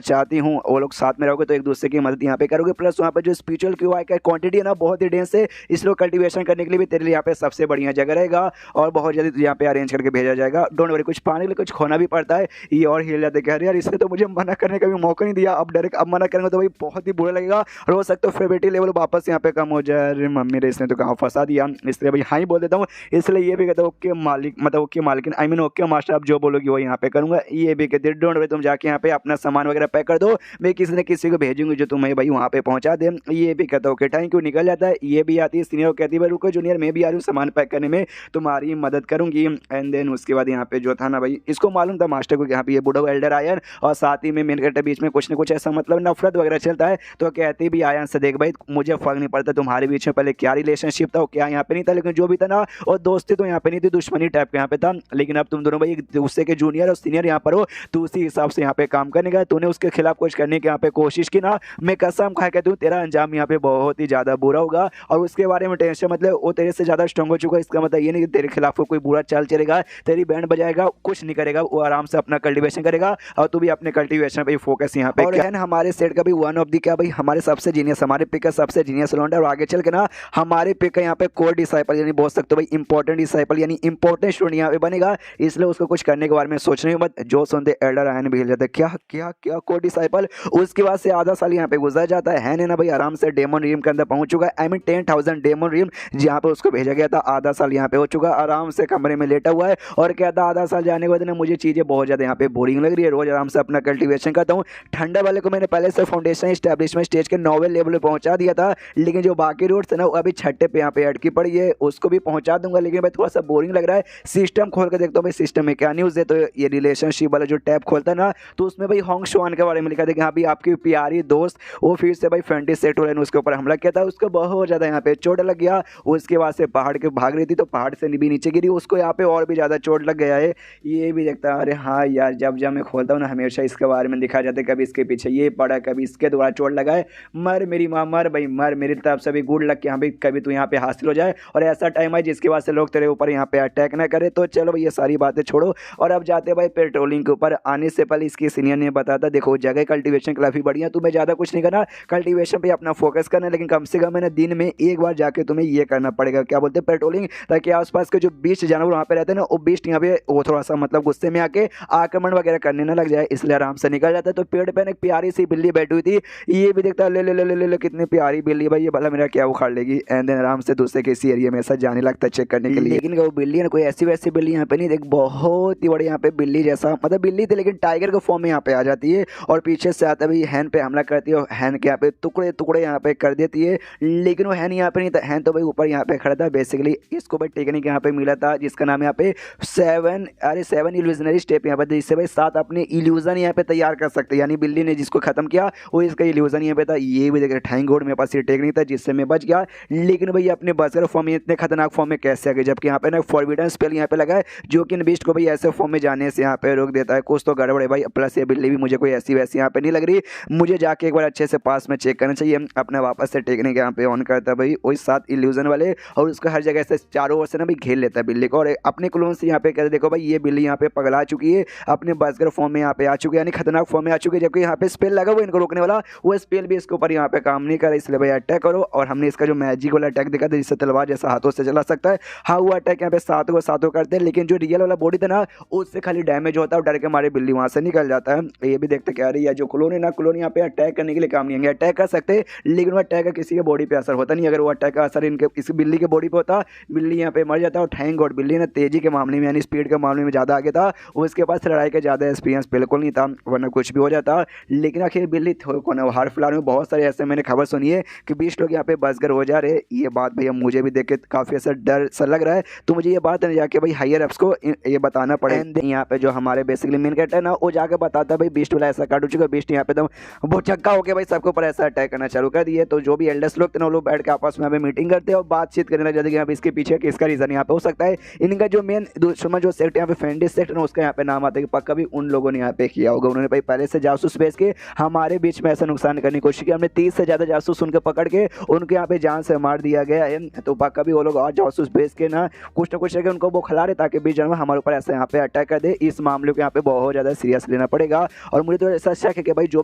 चाहती हूँ। वो लोग साथ में रहोगे तो एक दूसरे की मदद यहाँ पे करोगे, प्लस वहाँ पे जो स्पिरिचुअल क्यूआई का क्वांटिटी है ना बहुत ही डेंस है, इसलिए कल्टीवेशन करने के लिए भी तेरे लिए यहाँ पे सबसे बढ़िया जगह रहेगा और बहुत जल्दी यहाँ पे अरेंज करके भेजा जाएगा। डोंट वरी, कुछ पाने के लिए कुछ खोना भी पड़ता है। ये और हिल जाते कह रहे यार इसने तो मुझे मना करने का भी मौका नहीं दिया, अब डायरेक्ट अब मना करेंगे तो भाई बहुत ही बुरा लगेगा और हो सकता है फेवरेटी लेवल वापस यहाँ पे कम हो जाए। अरे मम्मी रे इसने तो कहाँ फंसा दिया, इसलिए भाई हाँ ही बोल देता हूँ। इसलिए ये भी कहता हूँ ओके मालिक, मतलब ओके मालिकिन, आई मीन ओके मास्टर, आप जो बोलोगी वो यहाँ पे करूँगा। ये भी कहते डोंट वरी, तुम जाके यहाँ पे अपना सामान वगैरह पैक कर दो, मैं किसी न किसी को भेजूंगी जो तुम्हें भाई वहाँ पे पहुँचा दे। ये भी कहता ओके थैंक यू, निकल जाता है। ये भी आती है सीनियर कहती है रुको जूनियर मैं भी आ रही हूँ सामान पैक करने में, तुम्हारी मदद करूंगी। एंड देन उसके बाद यहाँ पे जो था ना भाई इसको मालूम था मास्टर को यहाँ पे ये बूढ़ा एल्डर आयन और साथ ही में मेरे के बीच में कुछ न कुछ ऐसा मतलब नफरत वगैरह चलता है। तो कहती भी आयन से देख भाई मुझे फर्क नहीं पड़ता तुम्हारे बीच में पहले क्या रिलेशनशिप था, क्या यहाँ पे नहीं था, लेकिन जो भी था ना और दोस्ती तो यहाँ पे नहीं थी, दुश्मनी टाइप का यहाँ पे था। लेकिन अब तुम दोनों भाई एक दूसरे के जूनियर और सीनियर यहाँ पर हो, तो उसी हिसाब से यहाँ पे काम करने का, तूने उसके खिलाफ कुछ करने की यहाँ पे कोशिश की ना, मैं कसम खा कहती हूँ तेरा अंजाम यहाँ पे बहुत ही ज्यादा बुरा होगा। और उसके बारे में टेंशन मतलब वो तेरे से ज़्यादा स्ट्रॉन्ग हो चुका है। इसका मतलब ये नहीं कि तेरे खिलाफ कोई बुरा चाल चलेगा, तेरी बैंड बजाएगा, कुछ नहीं करेगा, वो आराम से अपना कल्टीवेशन करेगा और तू भी अपने कल्टीवेशन पे फोकस यहाँ पे। और है हमारे सेट का भी वन ऑफ दी क्या भाई हमारे सबसे जीनियस, हमारे पिक का सबसे जीनियस लौंडा। और आगे चल के ना हमारे पिक का यहाँ पे कोर डिसाइपल यानी बोल सकते हो भाई इंपॉर्टेंट डिसाइपल यानी इंपॉर्टेंट स्टूडेंट यहाँ पे बनेगा। इसलिए उसको कुछ करने के बारे में सोचने मत, जो सुनते एल्डर आयन भी हिल जाते क्या क्या क्या कोर डिसाइपल। उसके बाद से आधा साल यहाँ पे गुजर जाता है ना भाई, आराम से डेमन रिम के अंदर पहुंच चुका है। आई मीन 10,000 डेमन रिम जहाँ पे उसको भेजा गया था। आधा साल यहाँ पे हो चुका, आराम से कमरे में लेटा हुआ है और कहता आधा साल जाने के बाद ना मुझे चीज़ें बहुत ज़्यादा यहाँ पे बोरिंग लग रही है, रोज आराम से अपना कल्टीवेशन करता हूँ। ठंडा वाले को मैंने पहले से फाउंडेशन एस्टेब्लिशमेंट स्टेज के नोवेल लेवल पे पहुंचा दिया था, लेकिन जो बाकी रूट्स है ना वो अभी छठे पे यहाँ पे अटकी पड़ी है, उसको भी पहुंचा दूंगा। लेकिन भाई थोड़ा सा बोरिंग लग रहा है। सिस्टम खोल के देखता हूँ भाई सिस्टम में क्या न्यूज़ है। तो ये रिलेशनशिप वाला जो टैब खोलता है ना तो उसमें भाई होंग शुआन के बारे में लिखा था कि हाँ भाई आपकी प्यारी दोस्त वो फिर से भाई फेंटी सेटो ने उसके ऊपर हमला किया था, उसको बहुत ज़्यादा यहाँ पे चोट लग गया। उसके बाद से पहाड़ के भाग रही थी तो पहाड़ से भी नीचे गिरी, उसको यहाँ पे और भी ज़्यादा चोट लग गया है। ये भी देखता है अरे हाँ यार, जब जब मैं खोलता हूँ ना हमेशा इसके बारे में दिखा जाता है, कभी इसके पीछे ये पड़ा, कभी इसके द्वारा चोट लगा है। मर मेरी माँ मर भाई मर, मेरी तरफ से भी गुड लक कि हाँ भाई कभी तू यहाँ पे हासिल हो जाए और ऐसा टाइम है जिसके बाद से लोग तेरे ऊपर यहाँ पे अटैक ना करे। तो चलो भाई ये सारी बातें छोड़ो और अब जाते भाई पेट्रोलिंग के ऊपर। आने से पहले इसके सीनियर ने बताया देखो जगह कल्टीवेशन काफ़ी बढ़िया, तुम्हें ज़्यादा कुछ नहीं करना, कल्टीवेशन पे अपना फोकस करना, लेकिन कम से कम दिन में एक बार जाके तुम्हें ये करना पड़ेगा, क्या बोलते हैं पेट्रोलिंग, ताकि आसपास के जो बीस्ट जानवर वहाँ पे रहते हैं ना वो बीस्ट यहाँ पे वो थोड़ा सा मतलब गुस्से में आके आक्रमण वगैरह करने ना लग जाए, इसलिए आराम से निकल जाता है। तो पेड़ पे एक प्यारी सी बिल्ली बैठी हुई थी, ये भी देखता ले ले ले ले ले ले कितनी प्यारी बिल्ली भाई, ये भला मेरा क्या उखाड़ लेगी। एंड देन आराम से दूसरे किसी एरिया में ऐसा जाने लगता है चेक करने के लिए। लेकिन वो बिल्ली है ना कोई ऐसी वैसी बिल्ली यहाँ पे नहीं, देख बहुत ही बड़ी यहाँ पे बिल्ली जैसा मतलब बिल्ली थी लेकिन टाइगर के फॉर्म में यहाँ पे आ जाती है और पीछे से आता भी हैन पे हमला करती है और हैन के यहाँ पे टुकड़े टुकड़े यहाँ पे कर देती है। लेकिन वो हैन यहाँ पे नहीं था, हैन तो भाई ऊपर यहाँ पे खड़ा था। बेसिकली इसको भाई टेक्निक यहाँ पे मिला था जिसका नाम यहाँ पे 7 इल्यूजनरी स्टेप यहाँ पे, जिससे भाई 7 अपने इल्यूजन यहाँ पे तैयार कर सकते, यानी बिल्ली ने जिसको खत्म किया वो इसका इल्यूजन यहाँ पे था। ये भी देख रहे थैंक गॉड मेरे पास ये टेक्निक था जिससे मैं बच गया। लेकिन भाई अपने बसकर फॉर्म में इतने खतरनाक फॉर्म में कैसे आ गए, जबकि यहाँ पे ना फॉरबिडन स्पेल यहाँ पे लगा है जो कि इन बीस्ट को भाई ऐसे फॉर्म में जाने से यहाँ पे रोक देता है। कुछ तो गड़बड़ है भाई। प्लस ये बिल्ली भी मुझे कोई ऐसी वैसी यहाँ पे नहीं लग रही, मुझे जाके एक बार अच्छे से पास में चेक करना चाहिए। अपना वापस से टेक्निक यहाँ पे ऑन करता है भाई वही 7 इल्यूजन वाले और उसको हर जगह से चारों ओर से ना भाई घेर लेता है बिल्ली को। और अपने क्लोन से यहाँ पे कहते देखो भाई ये बिल्ली यहाँ पे पगला चुकी है, अपने बसकर फॉर्म में यहाँ पे आ चुकी है, यानी खतरनाक फॉर्म में आ चुकी है। जबकि यहाँ पे स्पेल लगा हुआ इनको रोकने वाला, वो स्पेल भी इसके ऊपर यहाँ पे काम नहीं करे, इसलिए भाई अटैक करो। और हमने इसका जो मैजिक वाला अटैक देखा था जिससे तलवार जैसा हाथों से चला सकता है, हाँ वो अटैक यहाँ पे सातों करते हैं। लेकिन जो रियल वाला बॉडी था ना उससे खाली डैमेज होता है और डर के मारे बिल्ली वहाँ से निकल जाता है। ये भी देखते क्या रही है जो क्लोन है ना, क्लोन यहाँ पे अटैक करने के लिए काम नहीं आएंगे, अटैक कर सकते लेकिन वो अटैक का किसी के बॉडी पे असर होता नहीं। अगर वो अटैक का असर इनके इस बिल्ली के बॉडी पे होता बिल्ली यहाँ पे मर जाता। और थैंक गॉड बिल्ली ने तेजी के मामले में यानी स्पीड के मामले में ज़्यादा आगे था, उसके पास लड़ाई का ज़्यादा एक्सपीरियंस बिल्कुल नहीं था, वरना कुछ भी हो जाता। लेकिन आखिर बिल्ली हाल फिलहाल में बहुत सारे ऐसे मैंने खबर सुनी है कि 20 लोग यहाँ पे बसकर हो जा रहे। ये बात भैया मुझे भी देख के काफ़ी ऐसा डर सा लग रहा है, तो मुझे ये बात नहीं जाके भाई हायर अप्स को ये बताना पड़ेगा। यहाँ पे जो हमारे बेसिकली मेन कैरेक्टर है ना वो जाके बताता भाई बीस्ट वाला ऐसा काट हो चुका है, बीस्ट यहाँ पे एकदम बहुत चक्का हो गया भाई, सबके ऊपर ऐसा अटैक करना चालू कर दिए। तो जो भी एल्डर्स लोग थे ना वो लोग बैठ के आपस में मीटिंग करते हैं और बातचीत करने लग जाते हैं कि इसके पीछे किसका रीजन यहाँ पे हो सकता है। इनका जो मेन दुश्मन जो सेक्ट यहाँ पे फेंडी सेक्ट ना उसका यहाँ पे नाम आता है कि पक्का भी उन लोगों ने यहाँ पे किया होगा। उन्होंने भाई पहले से जासूस भेज के हमारे बीच में ऐसा नुकसान करने की कोशिश की, हमने 30 से ज़्यादा जासूस उनके पकड़ के उनके यहाँ पे जान से मार दिया गया है। तो पक्का भी वो लोग और जासूस भेज के ना कुछ ना कुछ करके उनको वो खिला रहे ताकि बीच में हमारे ऊपर ऐसा यहाँ पे अटैक कर दे। इस मामले को यहाँ पे बहुत ज़्यादा सीरियस लेना पड़ेगा। और मुझे तो ऐसा शक है कि भाई जो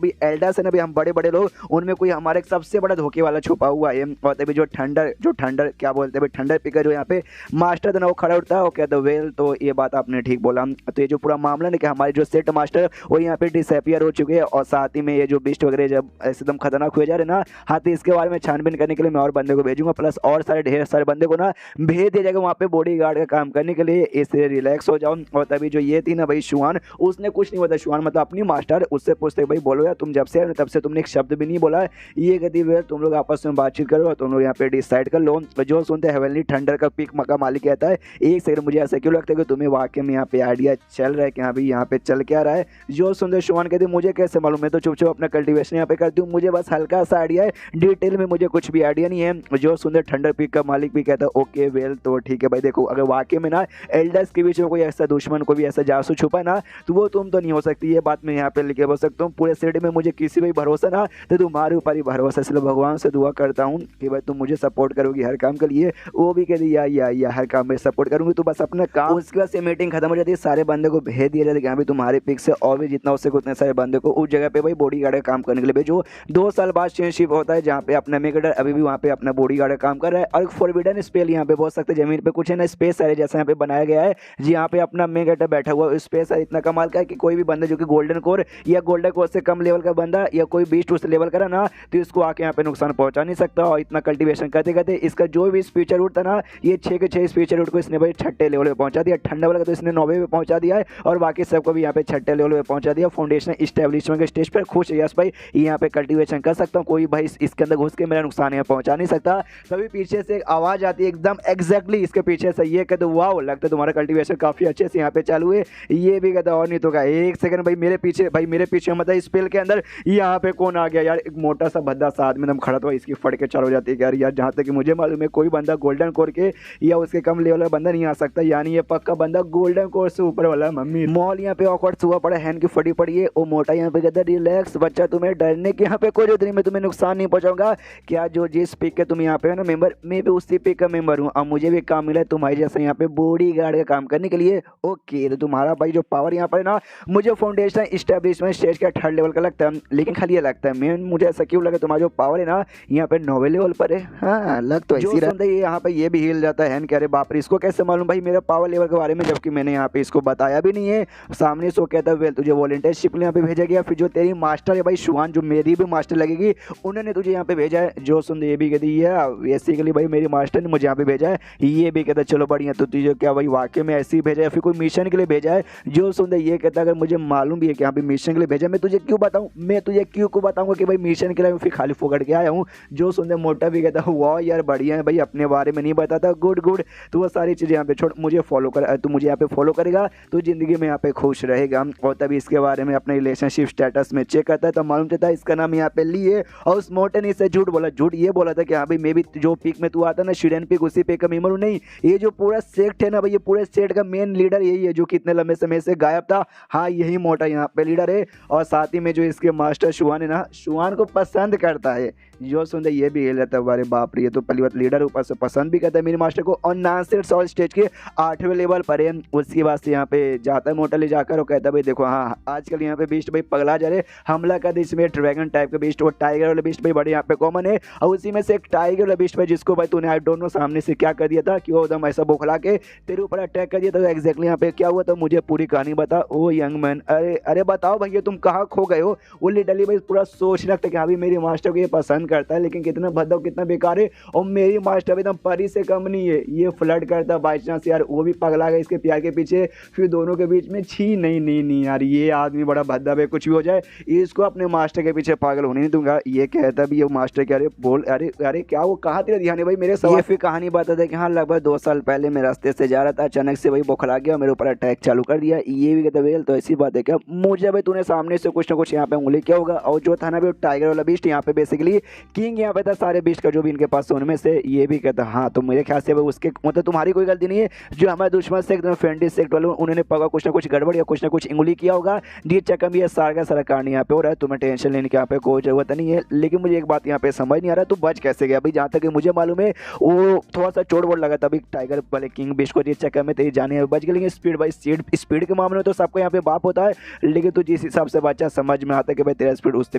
भी एल्डर्स है ना भाई हम बड़े बड़े लोग उनमें कोई हमारे सबसे बड़ा धोखे वाला छुपा हुआ है। और तभी जो ठंडर क्या बोलते हैं भाई ठंडर पिकर जो यहाँ पे मास्टर था ना वो खड़ा उठता है, वो कहता है वेल तो ये बात आपने ठीक बोला। तो ये जो पूरा मामला है कि हमारे जो सेट मास्टर वो यहाँ पे डिसअपियर हो चुके हैं और साथ ही में ये जो बिस्ट वगैरह जब एकदम खतरनाक हुए जा रहे ना, हाँ तो इसके बारे में छानबीन करने के लिए मैं और बंदे को भेजूंगा, प्लस और सारे ढेर सारे बंदे को ना भेज दिया जाएगा वहाँ पे बॉडी गार्ड का काम करने के लिए। इससे रिलैक्स हो जाओ। और तभी जो ये थी ना भाई शुआन, उसने कुछ नहीं बोला, शुआन मतलब अपनी मास्टर, उससे पूछते भाई बोलो यार तुम जब से तब से तुमने एक शब्द भी नहीं बोला है। ये कहती है तुम लोग आपस में बातचीत करो, तुम लोग यहाँ पे डिसाइड कर लो। जो सुनते हैं हेवनली थंडर का पिक का मालिक कहता है एक सेकंड मुझे ऐसा क्यों लगता है कि तुम्हें वाकई में यहाँ पे आइडिया चल रहा है कि हाँ भाई यहाँ पे चल क्या रहा है। जो सुनते शुआन कहते मुझे कैसे मालूम, मैं तो चुप अपना कल्टीवेशन यहाँ पे करती हूँ, मुझे बस हल्का सा आइडिया है, डिटेल में मुझे कुछ भी आइडिया नहीं है। जो सुंदर थंडर पिक का मालिक भी कहता है ओके वेल तो ठीक है भाई। देखो अगर वाकई में ना एल्डर्स के बीच में कोई ऐसा दुश्मन कोई भी ऐसा जासूस छुपा ना तो वो तुम तो नहीं हो सकती, ये बात मैं यहाँ पे लिखे बोल सकता हूँ। पूरे सिटी में मुझे किसी भी भरोसा ना तो तुम्हारे ऊपर ही भरोसा, इसलिए भगवान से दुआ करता हूँ कि भाई तुम मुझे सपोर्ट करोगी हर काम के लिए, वो भी कह दी या हर काम में सपोर्ट करूंगी, तो बस अपना काम। उसके बाद से मीटिंग खत्म हो जाती है, सारे बंदे को भेज दिया जाता है कि हाँ भाई तुम्हारे पिक से और भी जितना हो सके उतने सारे बंदे को उस जगह पे भाई बॉडी गार्ड का काम करने के लिए भेजो। 2 साल बाद चेंजशिप होता है जहाँ पे अपना मेगेडर अभी भी वहाँ पे अपना बॉडी गार्ड का काम कर रहा है। और फॉरबिडन स्पेल यहाँ पे बोल सकते जमीन पे कुछ है ना स्पेस है जैसा यहाँ पे बनाया गया है, जी यहाँ पे अपना मेगेडर बैठा हुआ स्पेस है। इतना कमाल का है कि कोई भी बंदा जो कि गोल्डन कोर या गोल्डन कोर से कम लेवल का बंदा या कोई बीस्ट उस लेवल का ना, तो इसको आके यहाँ पे नुकसान पहुंचा नहीं सकता। और इतना कल्टीवेशन करते करते इसका जो भी स्पीचर रूट था ना, ये 6 के 6 स्पीचर रूट को इसने भाई 6ठे लेवल पे पहुंचा दिया। ठंडा वाला तो इसने 9वें पे पहुंचा दिया है और बाकी सबको भी यहाँ पे 6ठे लेवल पे पहुंचा दिया। फाउंडेशन इस्टेब्लिशमेंट के स्टेज पर खुश है यस भाई, यहाँ पे कल्टीवेशन कर सकता हूँ, कोई भाई इसके अंदर घुस के मेरा नुकसान यहाँ पहुंचा नहीं सकता। तभी पीछे से एक आवाज आती है एकदम एग्जैक्टली इसके पीछे से, ये कहते वाओ लगता है तुम्हारा कल्टीवेशन काफी अच्छे से यहाँ पे चालू है। ये भी कहता और नहीं तो का 1 सेकंड भाई मेरे पीछे मतलब स्पेल के अंदर यहाँ पे कौन आ गया यार, एक मोटा सा भद्दा सा आदमी एकदम खड़ा था, इसकी फट के चार हो जाती है यार। जहाँ तक कि मुझे मालूम है कोई बंदा गोल्डन कोर के या उसके कम लेवल का बंदा नहीं आ सकता, यानी ये पक्का बंदा गोल्डन कोर से ऊपर वाला। मम्मी मॉल यहाँ पे ऑकवर्ड हुआ पड़ा हैंड की फटी पड़ी है, वो मोटा यहाँ पे कहता रिलैक्स बच्चा, तुम्हें डरने की यहाँ पे कोई जरूरत नहीं, मैं तुम्हें नुकसान नहीं पहुंचाऊंगा। क्या जो जिस पिक के तुम यहाँ पे है ना मेंबर, मैं भी उसी पिक का मेंबर हूँ और मुझे भी काम मिला है तुम्हारे जैसा यहाँ पे बॉडी गार्ड का काम करने के लिए। ओके तो तुम्हारा भाई जो पावर यहाँ पर ना मुझे फाउंडेशन इस्टेब्लिशमेंट स्टेज का 3rd लेवल का लगता है, लेकिन खाली ये लगता है मुझे ऐसा क्यों लगा तुम्हारा जो पावर है ना यहाँ पे 9वें लेवल पर है। हाँ लग तो ऐसी रहता है, यहाँ पे ये भी हिल जाता है कह रहे बाप रे इसको कैसे मालूम भाई मेरा पावर लेवल के बारे में, जबकि मैंने यहाँ पे इसको बताया भी नहीं है। सामने सो कहता है तुझे वॉलंटियरशिप यहाँ पे भेजा गया, फिर जो तेरी मास्टर है भाई शुहान जो मेरी भी मास्टर लगेगी उन्होंने तुझे यहाँ पे भेजा है। जो सुन ये भी कहती है बेसिकली भाई मेरी मास्टर ने मुझे यहाँ पे भेजा है, ये भी कहता चलो बढ़िया, तो तुझे क्या भाई वाकई में ऐसे ही भेजा है फिर कोई मिशन के लिए भेजा है। जो सुन ये कहता अगर मुझे मालूम भी है कि यहाँ पे मिशन के लिए भेजा, मैं तुझे क्यों बताऊँ, मैं तुझे क्यों को बताऊंगा कि भाई मिशन के लिए फिर खाली फोकट के आया हूँ। जो सुन मोटा भी कहता वाह यार बढ़िया है भाई, अपने बारे में नहीं बताता, गुड गुड। तो वो सारी चीज़ें यहाँ पे छोड़, मुझे फॉलो कर, तू मुझे यहाँ पे फॉलो करेगा तो जिंदगी में यहाँ पे खुश रहेगा। और तभी इसके बारे में अपने रिलेशनशिप स्टेटस में चेक करता है तो मालूम चलता है इसका नाम यहाँ पे लिए। और उस मोटे ने इससे झूठ बोला, झूठ ये बोला था कि हाँ भाई मैं भी जो पिक में तू आता ना शिडेन पिक उसी पिक का मेंबर हूँ। नहीं, ये जो पूरा सेक्ट है ना भाई, ये पूरे सेक्ट का मेन लीडर यही है जो कितने लंबे समय से गायब था। हाँ यही मोटा यहाँ पे लीडर है और साथ ही में जो इसके मास्टर शुहान है ना, शुहान को पसंद करता है। जो सुनते ये भी हिल जाता है अरे बाप रे, ये तो पहली बात लीडर ऊपर से पसंद भी करता है मेरे मास्टर को। और नासिर और स्टेज के 8वें लेवल पर है। उसके बाद से यहाँ पे जाता है मोटा ले जाकर और कहता है भाई देखो हाँ आजकल यहाँ पे बीस्ट भाई पगला जा रहे, हमला कर दी इसमें ड्रैगन टाइप का बीस्ट और टाइगर वाला बीस्ट भाई बड़े यहाँ पे कॉमन है। और उसी में से एक टाइगर वाला बीस्ट भाई जिसको भाई तूने आई डोंट नो सामने से क्या कर दिया था कि वो एकदम ऐसा बोखला के तेरे ऊपर अटैक कर दिया था। एग्जैक्टली यहाँ पे क्या हुआ था मुझे पूरी कहानी बता ओ यंग मैन। अरे अरे बताओ भैया तुम कहाँ खो गए हो। वो लिटरली भाई पूरा सोच लगता है कि हाँ भाई मेरी मास्टर को ये पसंद करता है, लेकिन कितना भद्दा कितना बेकार है। और मेरी मास्टर एकदम परी से कम नहीं है, ये फ्लर्ट करता बाई चांस यार, वो भी पगला गया इसके प्यार के पीछे, फिर दोनों के बीच में छी नहीं यार ये आदमी बड़ा भद्दा है, कुछ भी हो जाए इसको अपने मास्टर के पीछे पागल होने नहीं दूंगा। ये कहता भी ये मास्टर क्या, अरे बोल अरे अरे क्या वो कहाँ तेरा ध्यान है भाई मेरे सवाल। फिर कहानी बताता है कि हाँ लगभग 2 साल पहले मैं रास्ते से जा रहा था, अचानक से वही बोखला गया मेरे ऊपर अटैक चालू कर दिया। ये भी कहता वेल तो ऐसी बात है क्या, मुझे भाई तूने सामने से कुछ ना कुछ यहाँ पे उंगली क्या होगा। और जो था ना भाई टाइगर वाला बीस्ट यहाँ पे बेसिकली किंग यहाँ पे था सारे बीस्ट का जो भी इनके पास उनमें से। ये भी कहता हाँ तो मेरे ख्याल से उसके मतलब तुम्हारी कोई गलती नहीं है, जो हमारे दुश्मन से एकदम फ्रेंडली सेक्ट वाले उन्होंने पगा कुछ ना कुछ गड़बड़ या कुछ ना कुछ उंगली किया होगा, ये चक्कर भी सारा का सारा कारण यहाँ पे हो रहा है। तुम्हें टेंशन लेने की यहाँ पे कोई जरूरत नहीं है। लेकिन मुझे एक बात यहाँ पे समझ नहीं आ रहा तू बच कैसे गया भाई। जहाँ तक मुझे मालूम है वो थोड़ा सा चोट वोट लगा था अभी टाइगर वाले किंग बीस्ट को, ये चक्कर में तेरी जाने बच गई। लेकिन स्पीड बाई स्पीड के मामले में तो सबको यहाँ पे बाप होता है, लेकिन तू जिस हिसाब से बच्चा समझ में आता है कि भाई तेरा स्पीड उससे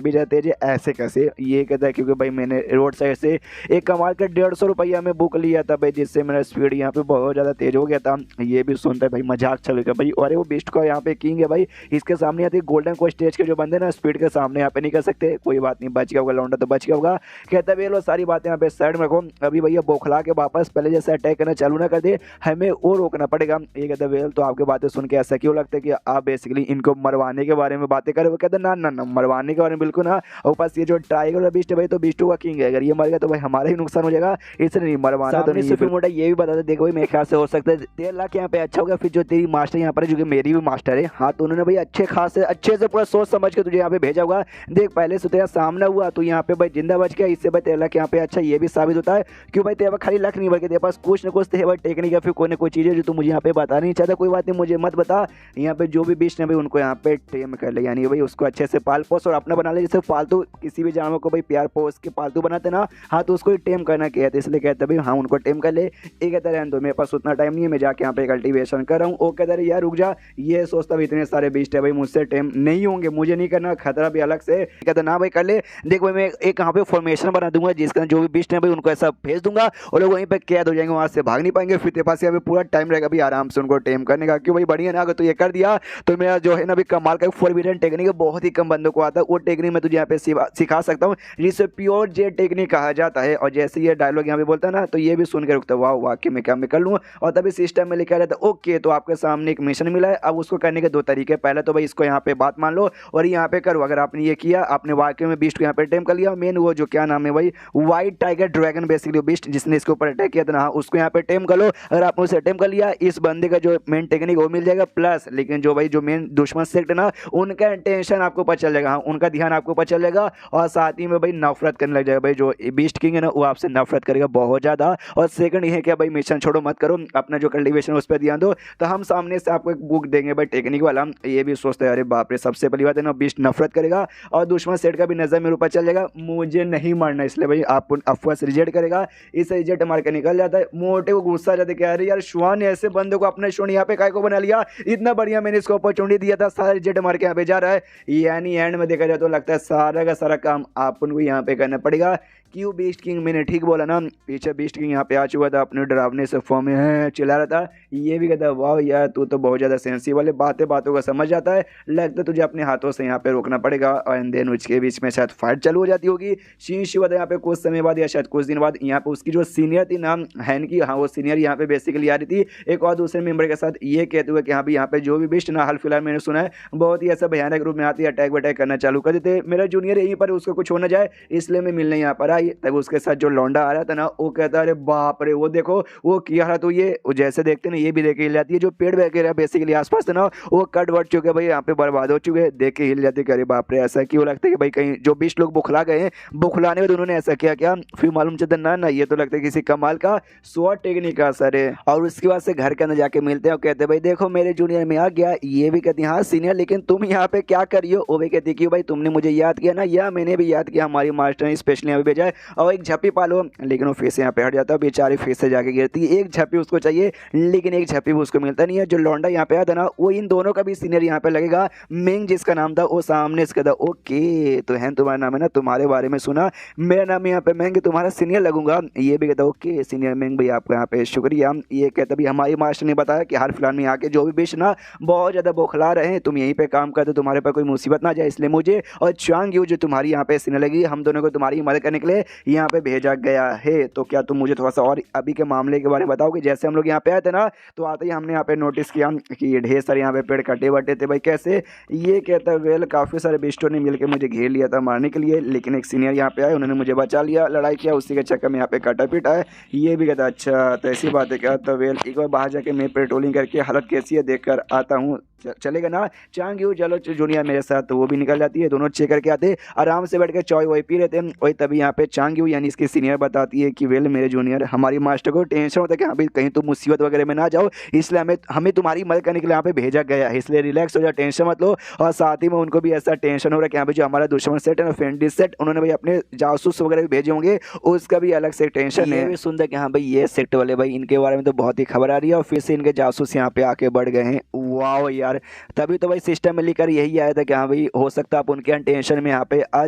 भी ज़्यादा तेज है, ऐसे कैसे। ये कहता है क्योंकि भाई मैंने रोड साइड से एक कमाल का 150 रुपया में बुक लिया था भाई, जिससे मेरा स्पीड यहाँ पे बहुत ज़्यादा तेज हो गया था। ये भी सुनता है भाई मजाक चलेगा भाई, अरे वो बीस्ट का यहाँ पे किंग है भाई, इसके सामने आती गोल्डन को स्टेज के जो बंदे ना स्पीड के सामने यहाँ पे नहीं कर सकते। कोई बात नहीं बच गया होगा लौंडा तो बच गया होगा। कहता है लो सारी बातें यहाँ पे साइड में रखो, अभी भैया बोखला के वापस पहले जैसे अटैक करना चालू ना कर दे, हमें वो रोकना पड़ेगा। ये कहता है तो आपकी बातें सुन के ऐसा क्यों लगता है कि आप बेसिकली इनको मरवाने के बारे में बातें करें। वो कहते हैं ना मरवाने के बारे में बिल्कुल ना, और बस ये जो टाइगर बीस्ट है भाई तो बीस्टू का किंग है, अगर ये मर गया तो भाई हमारा ही नुकसान हो जाएगा, इसलिए नहीं मरवाना। तो नहीं फिर मोटा ये भी बता दे देखो भाई मेरे ख्याल से हो सकता है 13 लाख यहाँ पे अच्छा होगा। फिर जो तेरी मास्टर यहाँ पर है जो कि मेरी भी मास्टर है, हाँ तो उन्होंने भाई अच्छे से पूरा सोच समझ के तुझे यहाँ पे भेजा होगा। देख पहले से तेरा सामना हुआ तो यहाँ पे भाई जिंदा बच गया, इससे भाई 13 लाख यहाँ पे अच्छा ये भी साबित होता है क्यों भाई तेरे पास खाली लक नहीं बल्कि तेरे पास कुछ ना कुछ भाई टेक्निक या फिर कोई ना कोई चीज़ है जो तू मुझे यहाँ पे बता नहीं चाहता। कोई बात नहीं मुझे मत बता, यहाँ पे जो भी बीस्ट है भाई उनको यहाँ पे टेम कर ले, यानी भाई उसको अच्छे से पाल पोस और अपना बना ले, जैसे फालतू किसी भी जानवर को भाई प्यार को उसके पालतू बनाते ना, हाँ तो उसको ही टेम करना कहते, इसलिए कहते भाई हाँ उनको टेम कर ले। ये कहता रहने दो, मेरे पास उतना टाइम नहीं है, मैं जाके यहाँ पे कल्टीवेशन कर रहा हूँ। वो कहता रहे यार रुक जा, ये सोचता भाई इतने सारे बीस्ट है भाई मुझसे टेम नहीं होंगे, मुझे नहीं करना, खतरा भी अलग से। कहता ना भाई कर ले, देख भाई मैं एक यहाँ पे फॉर्मेशन बना दूंगा जिसका जो भी बीस्ट है भाई उनको ऐसा भेज दूंगा और लोग वहीं पे कैद हो जाएंगे, वहां से भाग नहीं पाएंगे, फिर तेरे पास यहाँ पे पूरा टाइम रहेगा भी आराम से उनको टेम करने का। क्यों भाई बढ़िया ना, अगर तू ये कर दिया तो मेरा जो है ना भी कमाल का फोरबिडन टेक्निक है, बहुत ही कम बंदों को आता है, वो टेक्निक मैं तुझे यहाँ पे सिखा सकता हूँ जिसे प्योर जे टेक्निक कहा जाता है। और जैसे ये डायलॉग यहाँ पे बोलता है ना तो ये भी सुन के रुकता है, वाह वाकई में क्या मैं कर लूँ। और तभी सिस्टम में लिखा रहता है ओके तो आपके सामने एक मिशन मिला है, अब उसको करने के दो तरीके, पहले तो भाई इसको यहाँ पे बात मान लो और यहाँ पे करो। अगर आपने ये किया, आपने वाकई में बीस्ट को यहाँ पे टेम कर लिया, मेन वो जो क्या नाम है भाई white tiger dragon basically beast जिसने इसके ऊपर अटैक किया था ना, उसको यहाँ पे टेम कर लो। अगर आपने उसे टेम कर लिया, इस बंदे का जो मेन टेक्निक वो मिल जाएगा प्लस, लेकिन जो भाई जो मेन दुश्मन सेक्ट है ना उनका टेंशन आपको पता चल जाएगा, उनका ध्यान आपको पता चल जाएगा और साथ ही में भाई नफरत करने लग जाएगा। भाई जो बीस्ट किंग है ना वो आपसे नफरत करेगा बहुत ज़्यादा। और सेकंड ये है कि भाई मिशन छोड़ो मत करो, अपना जो कल्टीवेशन उस पर ध्यान दो। तो हम सामने से आपको एक बुक देंगे भाई टेक्निक वाला, ये भी सोचते हैं अरे बाप रे, सबसे पहली बात है ना बीस्ट नफरत करेगा और दुश्मन सेट का भी नजर मेरे ऊपर चल जाएगा, मुझे नहीं मारना, इसलिए भाई आप अफवाह से रिजेक्ट करेगा। इसे रिजेक्ट मार के निकल जाता है। मोटे को गुस्सा आ जाता है कि अरे यार श्वान ने ऐसे बंदे को अपने शो यहाँ पे काय को बना लिया, इतना बढ़िया मैंने इसको अपॉर्चुनिटी दिया था, सारा रिजेक्ट मार के यहाँ पे जा रहा है। यानी एंड में देखा जाए तो लगता है सारा का सारा काम आप उनको यहाँ पे करना पड़ेगा। क्यों बीस्ट किंग, मैंने ठीक बोला ना, पीछे बीस्ट किंग यहाँ पे आ चुका था, अपने डरावने से फॉर्म में चिल्ला रहा था। ये भी कहता है वाह यार तू तो बहुत ज़्यादा सेंसिटिव वाले बातों का समझ जाता है, लगता है तुझे अपने हाथों से यहाँ पे रोकना पड़ेगा। एंड देन उसके बीच में शायद फाइट चालू हो जाती होगी। शीश हुआ था यहाँ पे कुछ समय बाद या शायद कुछ दिन बाद, यहाँ पे उसकी जो सीनियर थी नाम हैन की, हाँ वो सीनियर यहाँ पे बेसिकली आ रही थी एक और दूसरे मेंबर के साथ, ये कहते हुए कि हाँ भी यहाँ पे जो भी बीस्ट ना हाल फिलहाल मैंने सुना है बहुत ही ऐसा भयानक रूप में आती है, अटैक वटैक करना चालू कर देते, मेरा जूनियर यहीं पर उसको कुछ हो ना जाए इसलिए मैं मिलने यहाँ पर आई। तब उसके साथ जो लौंडा आ रहा था ना वो कहता अरे बाप रे वो देखो वो किया रहा, तो ये जैसे देखते ना ये भी देख के हिल जाती है, जो पेड़ वगैरह बेसिकली आसपास था ना वो कट वट चुके भाई, यहाँ पे बर्बाद हो चुके, देख के हिल जाती है। अरे बाप रे ऐसा क्यों लगता है कि भाई कहीं जो 20 लोग बुखला गए हैं, बुखलाने में तो उन्होंने ऐसा किया क्या, फिर मालूम चलता ना ना ये तो लगता है किसी कमाल का स्वॉट टेक्निक का असर है। और उसके बाद से घर के अंदर जाके मिलते हैं और कहते हैं भाई देखो मेरे जूनियर में आ गया, ये भी कहती है हाँ सीनियर लेकिन तुम यहाँ पे क्या करियो, वो भी कहती कि भाई तुमने मुझे याद किया ना, या मैंने भी याद किया, हमारी मास्टर ने स्पेशली यहाँ पे भेजा है और एक झप्पी पालो, लेकिन वो फिर से यहाँ पे हट जाता है, बेचारी फिर से जाके गिरती है। एक झप्पी उसको चाहिए लेकिन एक झप्पी उसको मिलता नहीं है। जो लौंडा यहाँ पे आया था ना वो इन दोनों का भी सीनियर यहाँ पे लगेगा, मिंग जिसका नाम था वो सामने इसका था। ओके तो है तुम्हारा नाम है ना, तुम्हारे बारे में सुना, मेरा नाम यहाँ पे मैंग, तुम्हारा सीनियर लगूंगा। ये भी कहता ओके सीनियर मैंग भाई आपका यहाँ पे शुक्रिया। ये कहता भी हमारी मास्टर ने बताया कि हाल फिलहाल में आके जो भी बीस्ट ना बहुत ज़्यादा बौखला रहे हैं, तुम यहीं पे काम करते तुम्हारे पर कोई मुसीबत ना जाए, इसलिए मुझे और चांग यू जो तुम्हारी यहाँ पे सीनियर लगी, हम दोनों को तुम्हारी मदद करने के लिए यहाँ पे भेजा गया है। तो क्या तुम मुझे थोड़ा सा और अभी के मामले के बारे में बताओगे, जैसे हम लोग यहाँ पे आए थे ना तो आते ही हमने यहाँ पे नोटिस किया कि ढेर सारे यहाँ पे पेड़ कटे वटे थे भाई, कैसे, ये कहता वेल काफ़ी सारे बिस्टों ने मिलकर मुझे घेर लिया था मारने के लिए, लेकिन एक सीनियर यहाँ पे आए उन्होंने मुझे बचा लिया, लड़ाई किया, उसी के चक्कर में यहाँ पे कटा पीटा है। ये भी कहता अच्छा तो ऐसी बात है क्या, तो वेल एक बार बाहर जाके मैं पेट्रोलिंग करके हालत कैसी है देख कर आता हूँ, चलेगा ना चांग यू, चलो जूनियर मेरे साथ, तो वो भी निकल जाती है, दोनों चेक करके आते आराम से बैठ के चाय वाय पी लेते हैं। वही तभी यहाँ पे चांग यू यानी इसकी सीनियर बताती है कि वेल मेरे जूनियर हमारी मास्टर को टेंशन होता है कि अभी कहीं तो मुसीबत वगैरह में ना जाओ, इसलिए हमें तुम्हारी मदद करने के लिए यहाँ पे भेजा गया है, इसलिए रिलैक्स हो जाओ, टेंशन मत लो। और साथ ही में उनको भी ऐसा टेंशन हो रहा है कि यहाँ पे जो हमारा दुश्मन सेट है ना फ्रेंडली सेट, उन्होंने भाई अपने जासूस वगैरह भी भेजे होंगे, उसका भी अलग से टेंशन है। सुनता कि हाँ भाई ये सेट वाले भाई इनके बारे में तो बहुत ही खबर आ रही है और फिर से इनके जासूस यहाँ पे आके बढ़ गए हैं। वाह यार, तभी तो भाई सिस्टम में लिखकर यही आया था कि हाँ भाई हो सकता है आप उनके टेंशन में यहाँ पे आ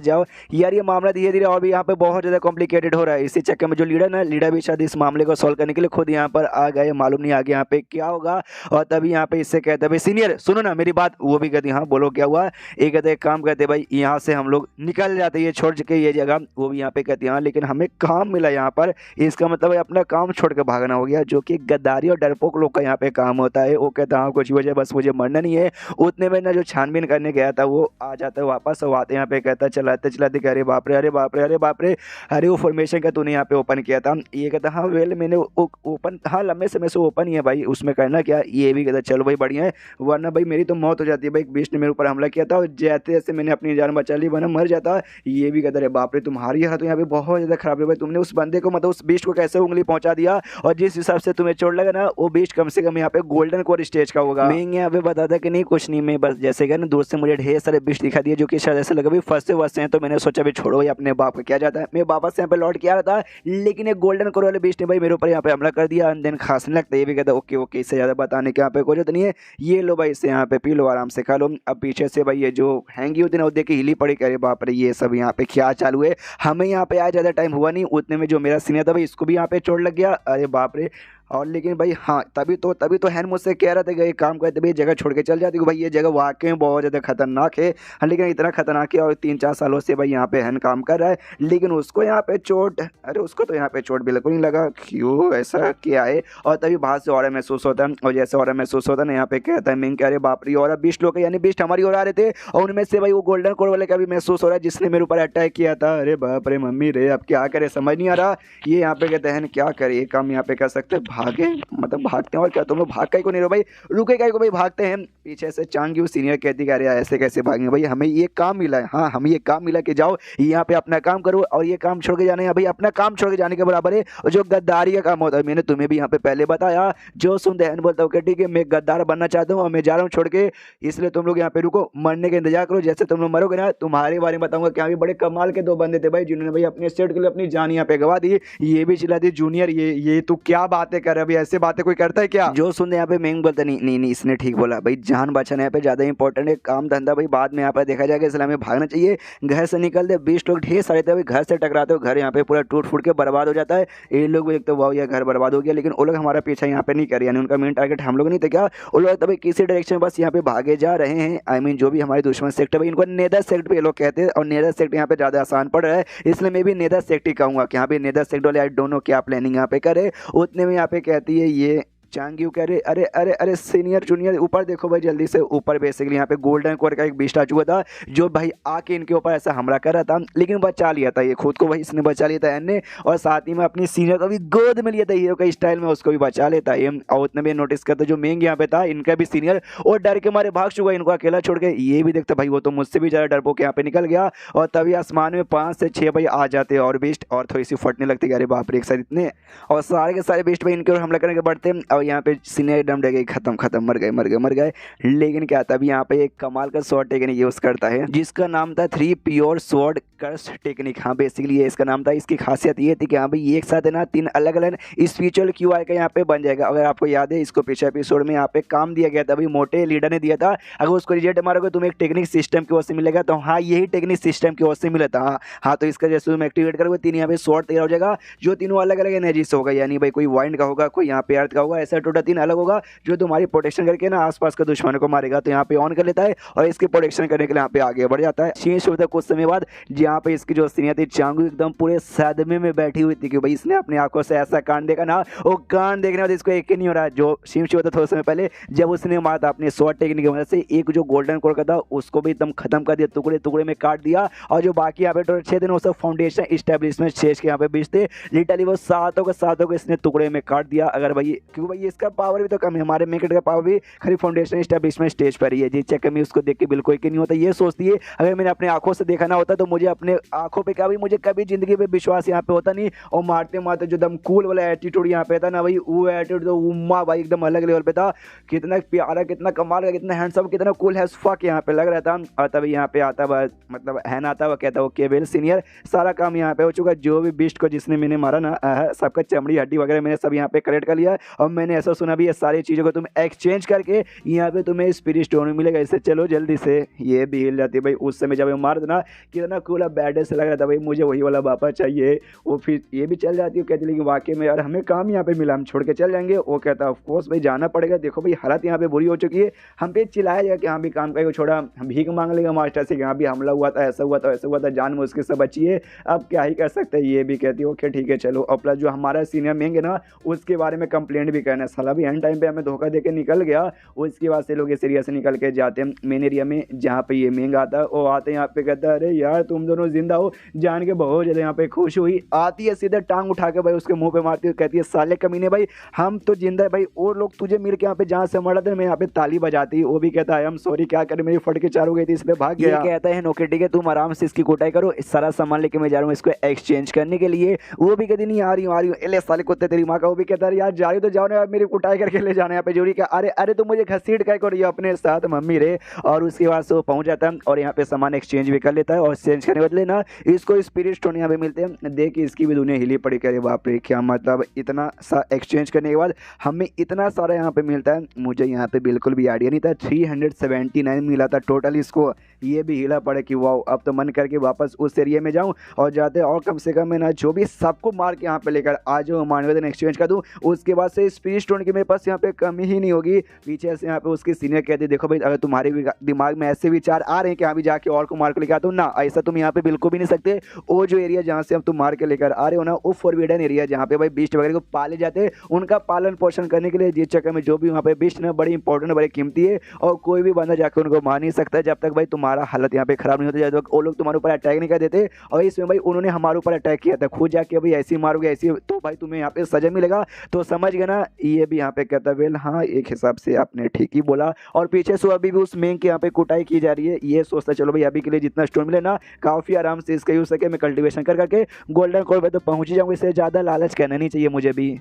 जाओ। यार ये मामला धीरे धीरे और भी यहाँ पे बहुत ज़्यादा कॉम्प्लिकेटेड हो रहा है, इसी चक्कर में जो लीडर भी शायद इस मामले को सॉल्व करने के लिए खुद यहाँ पर आ गए, मालूम नहीं आगे यहाँ पे क्या होगा। और तभी यहाँ पे इससे कहते हैं भाई सीनियर सुनो ना मेरी बात, वो भी कहती हाँ बोलो क्या हुआ, ये कहते एक काम करते भाई यहाँ से हम लोग निकल जाते ये छोड़ के ये जगह, वो भी यहाँ पे कहती हाँ लेकिन हमें काम मिला यहाँ पर, इसका मतलब है अपना काम छोड़ के भागना हो गया, जो कि गद्दारी और डरपोक लोग का यहाँ पे काम होता है। वो कहता हाँ कुछ वजह बस मुझे मरना नहीं है। उतने में ना जो छानबीन करने गया था वो आ जाता है वापस, और आते यहाँ पे कहता चलाते चलाते कि अरे बाप रे अरे बाप रे अरे बाप रे, अरे वो फॉर्मेशन का तूने यहाँ पे ओपन किया था। ये कहता हाँ वेल मैंने ओपन, हाँ लंबे समय से ओपन ही है भाई, उसमें करना क्या। ये भी कहता चलो भाई बढ़िया है, वरना भाई मेरी तो मौत हो जाती है भाई, बीस्ट ने मेरे ऊपर हमला किया था और जैसे जैसे मैंने अपनी जान बचा ली वरना मर जाता। ये भी कहता अरे बाप रे तुम्हारी हालत तो यहाँ पे बहुत ज़्यादा खराब है भाई, तुमने उस बंदे को मतलब उस बीस्ट को कैसे उंगली पहुंचा दिया, और जिस हिसाब से तुम्हें चोट लगा ना वो बीस्ट कम से कम यहाँ पे गोल्डन कोर स्टेज का होगा। मैं यहाँ पे बता रहा था कि नहीं कुछ नहीं, मैं बस जैसे कि ना दूर से मुझे ढेर सारे बिस्ट दिखा दिए जो कि शायद ऐसे लगा भी फंसे वसे हैं, तो मैंने सोचा भी छोड़ो भाई अपने बाप का क्या जाता है। मैं वापस यहाँ पे लौट के आ रहा था, लेकिन एक गोल्डन कोर वाले बिस्ट ने भाई मेरे ऊपर यहाँ पे हमला कर दिया। एंड देन खांसने लगता है, ये भी कहता है ओके ओके, इससे ज़्यादा बताने की यहाँ पे कोई जरूरत नहीं है, ये लो भाई इसे यहाँ पे पी लो, आराम से खा लो। अब पीछे से भाई ये जो हैंगी होती ना वो देख के हिली पड़ी, करे बाप रे ये सब यहाँ पे क्या चालू है। हमें यहाँ पे आज ज़्यादा टाइम हुआ नहीं, उतने में जो मेरा सीनियर था भाई इसको भी यहाँ पे चोट लग गया, अरे बाप रे। और लेकिन भाई हाँ तभी तो हैन मुझसे कह रहा था कि एक काम करते भाई जगह छोड़ के चल जाती भाई, ये जगह वाकई में बहुत ज़्यादा खतरनाक है। हाँ, लेकिन इतना खतरनाक है और 3-4 सालों से भाई यहाँ पे हैन काम कर रहा है, लेकिन उसको यहाँ पे चोट, अरे उसको तो यहाँ पे चोट बिल्कुल नहीं लगा, क्यों ऐसा क्या है। और तभी बाहर से और महसूस होता है, और जैसे और महसूस होता है ना यहाँ पे कहता है मिंग, अरे बाप रे और 20 लोग यानी 20 हमारी ओर आ रहे थे, और उनमें से भाई वो गोल्डन कोर वाले का भी महसूस हो रहा है जिसने मेरे ऊपर अटैक किया था। अरे बाप रे मम्मी रे, अब क्या करे समझ नहीं आ रहा। ये यहाँ पे कहते हैं क्या करे, ये काम यहाँ पे कर सकते भागे, मतलब भागते हैं और क्या तुम लोग भाग का ही को नहीं रहो भाई, रुके का ही को भाई भागते हैं। पीछे से चांग्यू सीनियर कहती कह रहे हैं ऐसे कैसे भागेंगे भाई, हमें ये काम मिला है, हाँ हमें ये काम मिला कि जाओ यहाँ पे अपना काम करो, और ये काम छोड़ के जाना है भाई, अपना काम छोड़ के जाने के बराबर है। और जो गद्दारी का काम होता है मैंने तुम्हें भी यहाँ पे पहले बताया, जो सुनते हैं बोलता हूँ कि ठीक है मैं गद्दार बनना चाहता हूँ और मैं जा रहा हूँ छोड़ के, इसलिए तुम लोग यहाँ पे रुको, मरने का इंतजार करो, जैसे तुम लोग मरोगे ना तुम्हारे बारे में बताऊंगा। क्या भी बड़े कमाल के 2 बंदे थे भाई जिन्होंने भाई अपने स्टेट के लिए अपनी जान यहाँ पे गवा दी। ये भी चिल्ला दी जूनियर, ये तू क्या बातें कर रहा है, ऐसे बातें कोई करता है क्या। जो सुनते यहाँ पे मेंग बोलता नहीं नहीं नहीं इसने ठीक बोला भाई, जान बचाना यहाँ पे ज्यादा इंपॉर्टेंट है, काम धंधा भाई बाद में यहाँ पे देखा जाएगा, इसलिए हमें भागना चाहिए। घर से निकल दे, 20 लोग ढेर सारे थे भाई, घर से टकराते हो घर यहाँ पे पूरा टूट फूट के बर्बाद हो जाता है। ये लोग भी देखते वाह ये घर बर्बाद हो गया, लेकिन वो लोग हमारा पीछा यहाँ पे नहीं कर, यानी उनका मेन टारगेट हम लोग नहीं थे क्या। वो लोग तभी किसी डायरेक्शन बस यहाँ पे भागे जा रहे हैं। आई मीन जो भी हमारे दुश्मन सेक्टर भाई इनको नेदर सेक्टर पे लोग कहते हैं, और नेदर सेक्टर यहाँ पे ज़्यादा आसान पड़ रहा है, इसलिए मैं भी नेदर सेक्टर कहूँगा कि यहाँ पे नेदर सेक्टर वाले आई डोंट नो क्या प्लानिंग यहाँ पे करे। उतने में यहाँ पे कहती है ये चांग्यू कह रहे अरे अरे अरे सीनियर जूनियर ऊपर देखो भाई जल्दी से ऊपर। बेसिकली यहाँ पे गोल्डन कोर का एक बीस्ट आ चुका था जो भाई आके इनके ऊपर ऐसा हमला कर रहा था, लेकिन बचा लिया था ये खुद को भाई, इसने बचा लिया था एन ने, और साथ ही में अपनी सीनियर को भी गोद में लिया था हीरो का स्टाइल में, उसको भी बचा लेता है। और उतने में नोटिस करता जो मेंग यहाँ पे था इनका भी सीनियर और डर के मारे भाग चुका, इनको अकेला छोड़ के। ये भी देखता भाई वो तो मुझसे भी ज़्यादा डरपोक यहाँ पे निकल गया, और तभी आसमान में 5 से 6 भाई आ जाते और बीस्ट, और थोड़ी सी फटने लगती अरे बाप रे एक साथ इतने, और सारे के सारे बीस्ट भाई इनके ओर हमला करने के बढ़ते। और यहाँ पे सीनियर एकदम डर गए, खत्म मर गए। लेकिन क्या था अभी यहाँ पे एक कमाल का स्वॉर्ड टेक्निक यूज करता है जिसका नाम था 3 प्योर स्वॉर्ड कर्स टेक्निक। हाँ बेसिकली ये इसका नाम था। इसकी खासियत ये थी कि हाँ भाई ये एक साथ है ना 3 अलग अलग स्पिरिचुअल क्यूआई का यहाँ पे बन जाएगा। अगर आपको याद है इसको पिछले एपिसोड में यहाँ पे काम दिया गया था, अभी मोटे लीडर ने दिया था, अगर उसको रिजल्ट मारोगे तुम्हें एक टेक्निक सिस्टम की ओर से मिलेगा, तो हाँ यही टेक्निक सिस्टम की ओर से मिला था। हाँ तो इसका जैसे तुम एक्टिवेट करोगे 3 यहाँ पे स्वॉर्ड तैयार हो जाएगा, जो तीनों अलग अलग एनर्जी से होगा, यानी भाई कोई वाइंड का होगा, कोई यहाँ पे अर्थ का होगा, ऐसा टोटल 3 अलग होगा जो तुम्हारी प्रोटेक्शन करके ना आसपास के दुश्मनों को मारेगा। तो यहाँ पे ऑन कर लेता है और इसकी प्रोटेक्शन करने के लिए यहाँ पे आगे बढ़ जाता है। चेंज होता है कुछ समय बाद, जहाँ पे इसकी जो सीनियर थी चांगू एकदम पूरे सदमे में बैठी हुई थी कि भाई इसने अपनी आंखों से ऐसा कांड देखा ना, वो कांड देखने बाद इसको एक ही नहीं हो रहा। जो शिव होता थोड़ा समय पहले जब उसने मारा था अपने स्वॉर्ड टेक्निक की वजह से एक जो गोल्डन कोर का था उसको भी एकदम खत्म कर दिया, टुकड़े टुकड़े में काट दिया, और जो बाकी यहाँ पे टोटल 6 दिन वो सब फाउंडेशन इस्टेब्लिशमेंट स्टेज के यहाँ पे बीच थे, लिटरली वो सातों के इसने टुकड़े में काट दिया। अगर भाई क्योंकि भाई इसका पावर भी तो कम है, हमारे मेकेट का पावर भी खाली फाउंडेशन इस्टेब्लिशमेंट स्टेज पर ही है। जिस चक्कर में उसको देख के बिल्कुल कि नहीं होता, ये सोचती है अगर मैंने अपने आंखों से देखा ना होता तो मुझे अपने आंखों पे क्या, मुझे कभी जिंदगी पे विश्वास यहाँ पे होता नहीं। और मारते मारते जो एकदम कूल वाला एटीट्यूड यहाँ पे था ना भाई, वो एटीट्यूड तो उम्मा भाई एकदम अलग लेवल पे था। कितना प्यारा, कितना कमाल का, कितना हैंडसम, कितना कूल है फक यहाँ पे लग रहा था। और तभी यहाँ पे आता हुआ मतलब हैन आता हुआ कहता वो केबल सीनियर सारा काम यहाँ पे हो चुका, जो भी बिस्ट को जिसने मैंने मारा ना सबका चमड़ी हड्डी वगैरह मैंने सब यहाँ पे कलेक्ट कर लिया। और मैंने ऐसा सुना भी ये सारी चीज़ों को तुम एक्सचेंज करके यहाँ पे तुम्हें स्पिरिट स्टोन मिलेगा, इससे चलो जल्दी से। ये भी हिल जाती है भाई उस समय जब मार देना, कितना कूल बैड से लग रहा था भाई, मुझे वही वाला वापस चाहिए। वो फिर ये भी चल जाती है, कहती लेकिन वाकई में यार हमें काम यहाँ पे मिला, हम छोड़ के चल जाएंगे। वो कहता ऑफ कोर्स भाई जाना पड़ेगा, देखो भाई हालत यहाँ पे बुरी हो चुकी है, हम पे चिल्लाया जाएगा कि हाँ भी काम करेगा, छोड़ा हम भीख मांग लेगा मास्टर से, यहाँ भी हमला हुआ था, ऐसा हुआ था, वैसा हुआ था, जान मुश्किल से बची है, अब क्या ही कर सकते हैं। ये भी कहती है ओके ठीक है चलो। और प्लस जो हमारा सीनियर मेंग है ना उसके बारे में कंप्लेंट भी करना है, साला भी एंड टाइम पे हमें धोखा देके निकल गया। उसके बाद से लोग इस एरिया से निकल के जाते हैं मेन एरिया में जहाँ पे ये मेंग आता है। वो आते हैं यहाँ पे कहता है अरे यार तुम दोनों जिंदा हो, जान के बहुत ज़्यादा यहाँ पे खुश हुई। आती है सीधे टांग उठा के भाई उसके मुंह पे मारती है, कहती है साले कमीने भाई हम तो जिंदा है भाई, और लोग तुझे मिल के यहाँ पे जहाँ से मरा था मैं यहाँ पे ताली बजाती। वो भी कहता है हम सॉरी क्या करें, मेरी फट के चार हो गई थी इसलिए भाग गया। कहता है नोके ठीक है तुम आराम से इसकी कुटाई करो, सारा सामान लेके मैं जा रहा हूँ इसको एक्सचेंज करने के लिए। वो भी कहती नहीं आ रही हूँ एले साले कुत्ते तेरी माँ का। वो भी कहता है यार जा रही तो जाओ ना, साहब मेरी कुटाई करके ले जाना यहाँ पे जरूरी क्या, अरे अरे तुम मुझे घसीट क्या करो ये अपने साथ मम्मी रे। और उसके बाद से वो पहुंच जाता है और यहाँ पे सामान एक्सचेंज भी कर लेता है और एक्सचेंज करने बदले ना इसको स्पिरिट स्टोन यहाँ पे मिलते हैं। देख इसकी भी दुनिया हिली पड़ी, करे बाप रे क्या मतलब, इतना सा एक्सचेंज करने के बाद हमें इतना सारा यहाँ पे मिलता है। मुझे यहाँ पे बिल्कुल भी आइडिया नहीं था, 379 मिला था टोटल इसको। ये भी हिला पड़े कि वाह, अब तो मन करके वापस उस एरिया में जाऊँ और जाते और कम से कम मैं ना जो भी सबको मार के यहाँ पे लेकर आ जाऊँ, मानवेदन एक्सचेंज कर दूँ। उसके बाद से स्पिरिट स्टोन की मेरे पास यहाँ पे कमी ही नहीं होगी। पीछे से यहाँ पे उसके सीनियर कहते देखो भाई, अगर तुम्हारे दिमाग में ऐसे विचार आ रहे हैं कि अभी जाके और को मार के लेकर आता हूँ ना, ऐसा तुम यहाँ पे बिल्कुल भी नहीं सकते। वो जो एरिया जहाँ से हम तुम मार के लेकर आ रहे हो ना, वो फॉरबिडन एरिया जहाँ पे भाई बीस्ट वगैरह को पाले जाते हैं, उनका पालन पोषण करने के लिए जिस चक्कर में जो भी वहाँ पे बीस्ट ना बड़ी इंपॉर्टेंट बड़ी कीमती है और कोई भी बंदा जाकर उनको मार नहीं सकता जब तक भाई तुम्हारा हालत यहाँ पे खराब नहीं होती, जब तक वो लोग तुम्हारे ऊपर अटैक नहीं कर देते। और इसमें भाई उन्होंने हमारे ऊपर अटैक किया था, खुद जाके भाई ऐसी मारोगे ऐसी तो भाई तुम्हें यहाँ पे सजा मिलेगा। तो समझ गए ना, ये भी यहाँ पे कहता वेल हाँ एक हिसाब से आपने ठीक ही बोला। और पीछे से अभी भी उस मेंग के यहाँ पे कुटाई की जा रही है। ये सोचता चलो भाई अभी के लिए जितना स्टोन मिले ना काफ़ी आराम से इसका यूज सके, मैं कल्टीवेशन कर करके गोल्डन कोर पे तो पहुंच ही जाऊंगा, इससे ज़्यादा लालच करना नहीं चाहिए मुझे भी।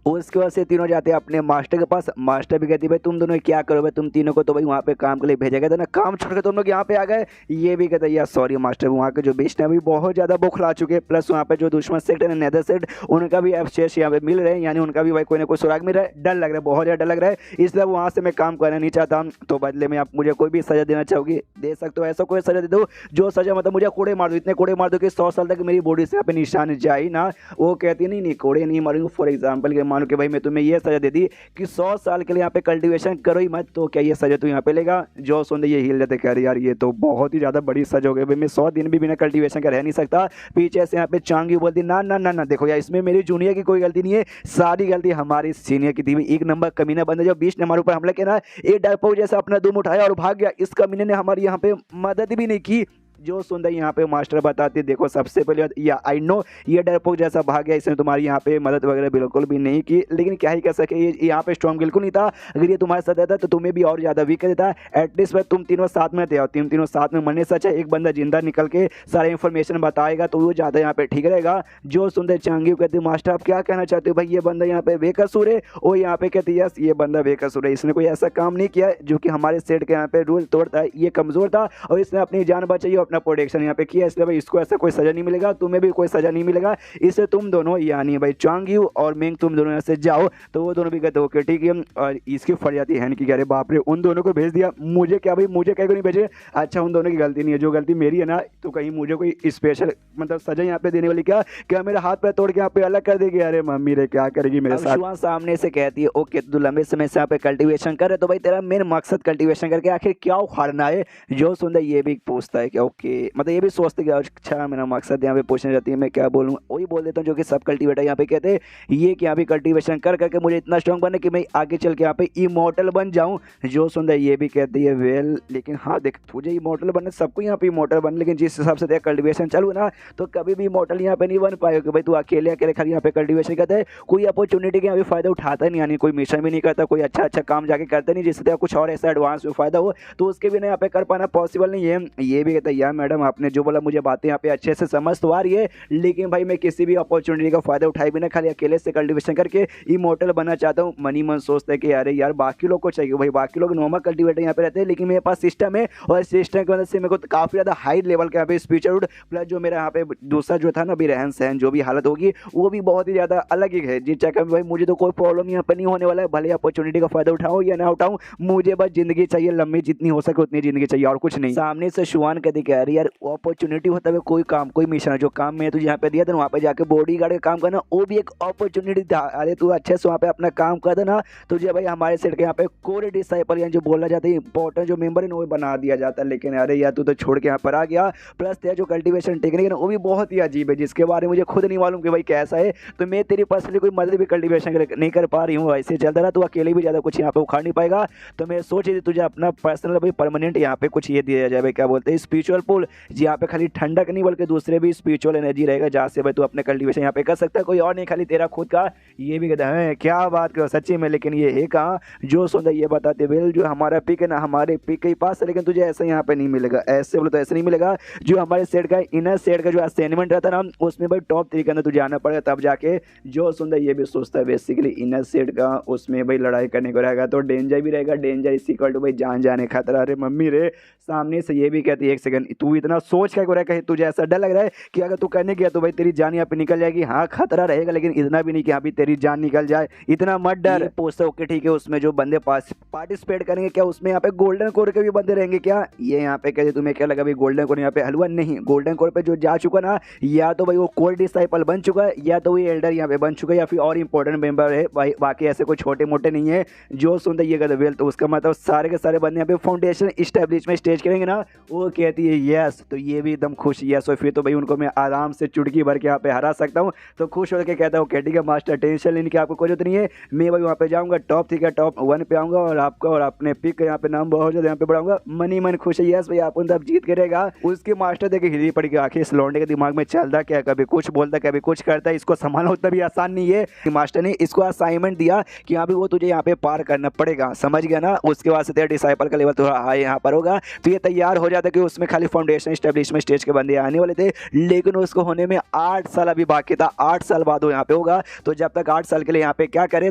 उसके बाद से तीनों जाते हैं अपने मास्टर के पास। मास्टर भी कहती भाई तुम दोनों क्या करो भाई, तुम तीनों को तो भाई वहाँ पे काम के लिए भेजा गया था ना, काम छोड़ के तुम लोग यहाँ पे आ गए। ये भी कहता है यार सॉरी मास्टर, वहाँ के जो बेस्ट है अभी बहुत ज़्यादा बौखला चुके हैं, प्लस वहाँ पे जो दुश्मन सेक्टर है नेदर सेट उनका भी अवशेष यहाँ पे मिल रहे हैं, यानी उनका भी भाई कोई ना कोई सुराग मिल रहा है। डर लग रहा है, बहुत ज़्यादा डर लग रहा है, इसलिए वहाँ से मैं काम करना नहीं चाहता। तो बदले में आप मुझे कोई भी सज़ा देना चाहोगी दे सकते हो, ऐसा कोई सज़ा दे दो जो सज़ा मतलब मुझे कोड़े मार दो, इतने कोड़े मार दो कि 100 साल तक मेरी बॉडी से यहाँ पे निशान जाए ना। वो कहती नहीं कोड़े नहीं मारूंगी, फॉर एग्जाम्पल के मानो कि भाई मैं तुम्हें ये सजा दे दी कि 100 साल के लिए यहाँ पे कल्टीवेशन करो ही मत, तो क्या ये सजा तू यहाँ पे लेगा। जो सुन ये हिल जाते कह रहे यार ये तो बहुत ही ज़्यादा बड़ी सजा हो गई भाई, मैं 100 दिन भी बिना कल्टीवेशन का रह नहीं सकता। पीछे से यहाँ पे चांगी बोलती ना ना ना ना, देखो यार इसमें मेरी जूनियर की कोई गलती नहीं है, सारी गलती हमारी सीनियर की थी। एक नंबर कमीना बंदा जो 20 ने हमारे ऊपर हमला किया ना, एक डरपोक जैसा अपना दुम उठाया और भाग गया, इस कमीने ने हमारी यहाँ पे मदद भी नहीं की। जो सुंदर यहाँ पे मास्टर बताते देखो सबसे पहले या आई नो ये डरपोक जैसा भाग गया, इसने तुम्हारी यहाँ पे मदद वगैरह बिल्कुल भी नहीं की, लेकिन क्या ही कर सके, ये यहाँ पे स्ट्रॉन्ग बिल्कुल नहीं था। अगर ये तुम्हारे साथ रहता तो तुम्हें भी और ज़्यादा वीक कर देता। एटलीस्ट भाई तुम तीनों साथ में थे और तीनों साथ में मरने से अच्छा एक बंदा जिंदा निकल के सारा इन्फॉर्मेशन बताएगा तो वो ज़्यादा यहाँ पे ठीक रहेगा। जो सुंदर चांगी कहते मास्टर आप क्या कहना चाहते हो भाई, ये बंदा यहाँ पे बेकसूर है। और यहाँ पे कहते यस ये बंदा बेकसूर है, इसने कोई ऐसा काम नहीं किया जो कि हमारे सेट के यहाँ पे रूल तोड़ता है, ये कमज़ोर था और इसने अपनी जान बचाई और अपना प्रोटेक्शन यहाँ पे किया, इसलिए भाई इसको ऐसा कोई सजा नहीं मिलेगा, तुम्हें भी कोई सजा नहीं मिलेगा। इससे तुम दोनों यानी भाई चांगयू और मेंग तुम दोनों यहाँ से जाओ। तो वो दोनों भी कहते ओके ठीक है। और इसकी फट जाती है कि अरे बाप रे उन दोनों को भेज दिया, मुझे क्या भाई मुझे क्या को नहीं भेजे। अच्छा उन दोनों की गलती नहीं है, जो गलती मेरी है ना, तो कहीं मुझे कोई स्पेशल मतलब सजा यहाँ पे देने वाली क्या मेरा हाथ पैर तोड़ के यहाँ पे अलग कर देगी। अरे मम्मी रे क्या करेगी मेरे साथ। सामने से कहती है ओके तू लंबे समय से यहाँ पे कल्टीवेशन कर, तो भाई तेरा मेन मकसद कल्टीवेशन करके आखिर क्या उखाड़ना है। जो सुंदर ये भी पूछता है कि ओके मतलब ये भी सोचते कि अच्छा मेरा मकसद यहाँ पे पूछने जाती है, मैं क्या बोलूँ वही बोल देता हूँ जो कि सब कल्टीवेटर यहाँ पे कहते हैं, ये कि यहाँ पे कल्टीवेशन कर करके मुझे इतना स्ट्रॉन्ग बने कि मैं आगे चल के यहाँ पे इमोर्टल बन जाऊँ। जो सुंदर ये भी कहती है वेल लेकिन हाँ देख तुझे इमोर्टल बनने सबको यहाँ पे इमोर्टल बन, लेकिन जिस हिसाब से तेरा कल्टीवेशन चालू ना तो कभी भी इमोर्टल यहाँ पे नहीं बन पाएगा कि भाई तू अकेले अकेले खाली यहाँ पे कल्टीवेशन करता है, कोई अपॉर्चुनिटी का यहाँ पे फायदा उठाता नहीं, यानी कोई मिशन भी नहीं करता, कोई अच्छा काम जाके करता नहीं जिससे तेरा कुछ और ऐसा एडवांस में फायदा हो, तो उसके बिना यहाँ पे कर पाना पॉसिबल नहीं है। ये भी कहता है यार मैडम आपने जो बोला मुझे बातें यहाँ पे अच्छे से समझ तो आ रही है, लेकिन भाई मैं किसी भी अपॉर्चुनिटी का फायदा उठाए बिना खाली अकेले से कल्टीवेशन करके इमोर्टल बनना चाहता हूँ। मनी मन सोचता है कि अरे यार बाकी लोग को चाहिए भाई, बाकी लोग नॉर्मल कल्टीवेटर यहाँ पे रहते हैं, लेकिन मेरे पास सिस्टम है और सिस्टम की वजह से मेरे को काफ़ी ज़्यादा हाई लेवल का यहाँ पे स्पीचर प्लस जो मेरा यहाँ पे दूसरा जो था ना अभी रहन सहन जो भी हालत होगी वो भी बहुत ही ज़्यादा अलग ही है, जिस चक्कर में भाई मुझे तो कोई प्रॉब्लम यहाँ पे नहीं होने वाला है, भले अपॉर्चुनिटी का फायदा उठाऊँ या ना उठाऊँ, मुझे बस जिंदगी चाहिए लंबी, जितनी हो सके उतनी जिंदगी चाहिए और कुछ नहीं। सामने से शुआन कहते कह रही यार अपॉर्चुनिटी होता है कोई काम कोई मिशन, जो काम मैं तुझे यहाँ पे दिया था वहाँ पे जाके बॉडी गार्ड का काम करना वो भी एक अपॉर्चुनिटी था। अरे तू अच्छे से वहाँ पे अपना काम कर देना, तुझे भाई हमारे सेट के यहाँ पे कोर डिसाइपल यानी जो बोला जाता है इंपॉर्टेंट जो मेंबर है वो बना दिया जाता है, लेकिन अरे यार तू तो छोड़ के यहाँ पर आ गया। प्लस तेरा जो कल्टीवेशन टेक्निक है ना वो भी बहुत ही अजीब है, जिसके बारे में मुझे खुद नहीं मालूम कि भाई कैसा है, तो मैं तेरी पर्सनली कोई मदद भी कल्टीवेशन नहीं कर पा रही हूँ। ऐसे चलता रहा तो अकेले भी ज़्यादा कुछ यहाँ पे उखाड़ नहीं पाएगा, तो मैं सोच रही थी तुझे अपना पर्सनल भाई परमानेंट यहाँ पे कुछ ये दिया जाए, क्या बोलते हैं स्पिरिचुअल पुल, यहाँ पे खाली ठंडक नहीं बल्कि दूसरे भी स्पिरिचुअल एनर्जी रहेगा जहाँ से भाई तू अपने कल्टीवेशन यहाँ पे कर सकता है, कोई और नहीं खाली तेरा खुद का। ये भी कहता है क्या बात करो सच्ची में, लेकिन ये है कहाँ जो सुंदर ये बताते वेल जो हमारा पिक है ना हमारे पिक के पास है, लेकिन तुझे ऐसा यहाँ पे नहीं मिलेगा, ऐसे बोलो तो ऐसे नहीं मिलेगा। जो हमारे सेट का इनर सेट का जो असाइनमेंट रहता है ना उसमें भाई टॉप 3 के अंदर तुझे आना पड़ेगा, तब जाके जो सुंदर ये भी सोचता है बेसिकली इनर सेट का उसमें भाई लड़ाई करने को रहेगा, तो डेंजर भी रहेगा, डेंजर इस इक्वल टू भाई जान जाने खतरा। अरे मम्मी रे सामने से ये भी कहती है एक सेकंड तू इतना सोच क्या करेगा, कहीं तुझे ऐसा डर लग रहा है कि अगर तू करने गया तो भाई तेरी जान यहाँ पे निकल जाएगी। हाँ खतरा रहेगा लेकिन इतना भी नहीं कि अभी तेरी जान निकल जाए, इतना मत डर। पूछते ओके ठीक है उसमें जो बंदे पार्टिसिपेट करेंगे क्या उसमें यहाँ पे गोल्डन कोर के भी बंदे रहेंगे क्या, ये यहाँ पे कहते तुम्हें क्या लगा भाई गोल्डन कोर यहाँ पे हलवा नहीं, गोल्डन कोर पे जो जा चुका ना या तो भाई वो कोर डिसाइपल बन चुका है या तो वो एल्डर यहाँ पे बन चुका है या फिर और इंपॉर्टेंट मेंबर है भाई, बाकी ऐसे कोई छोटे मोटे नहीं है जो सुनते ये कहते वेल। तो उसका मतलब सारे के सारे बंदे यहाँ पे फाउंडेशन इस्टेब्लिशमेंट स्टेज करेंगे ना, वो कहती है यस, तो ये भी एकदम खुश यस, और फिर तो भाई उनको मैं आराम से चुटकी भर के यहाँ पे हरा सकता हूँ। तो खुश होकर कहता हूँ कैटी का मास्टर टेंशन लेने की आपको कोई जरूरत नहीं है, मैं भाई वहाँ पे जाऊँगा टॉप 3 का टॉप 1 पे आऊँगा और आपका और अपने पिक यहाँ पे नाम बहुत ज़्यादा यहाँ पे बढ़ाऊंगा, मनी मन खुश है यस भाई आप उन तब जीत करेगा। उसके मास्टर देखे हिली पड़ के आखिर इस लौंडे के दिमाग में चलता क्या, कभी कुछ बोलता कभी कुछ करता, इसको संभालना उतना भी आसान नहीं है। मास्टर ने इसको असाइनमेंट दिया कि यहाँ पे वो तुझे यहाँ पे पार करना पड़ेगा, समझ गया ना, उसके बाद से तेरा डिसाइपल का लेवल थोड़ा हाई यहाँ पर होगा, तो ये तैयार हो जाता कि उसमें खाली फाउंडेशन एस्टेब्लिशमेंट स्टेज के बंदे आने वाले थे, लेकिन उसको होने में 8 साल अभी बाकी था, 8 साल बाद वो यहाँ पे होगा। तो जब तक 8 साल के लिए यहाँ पे क्या करे,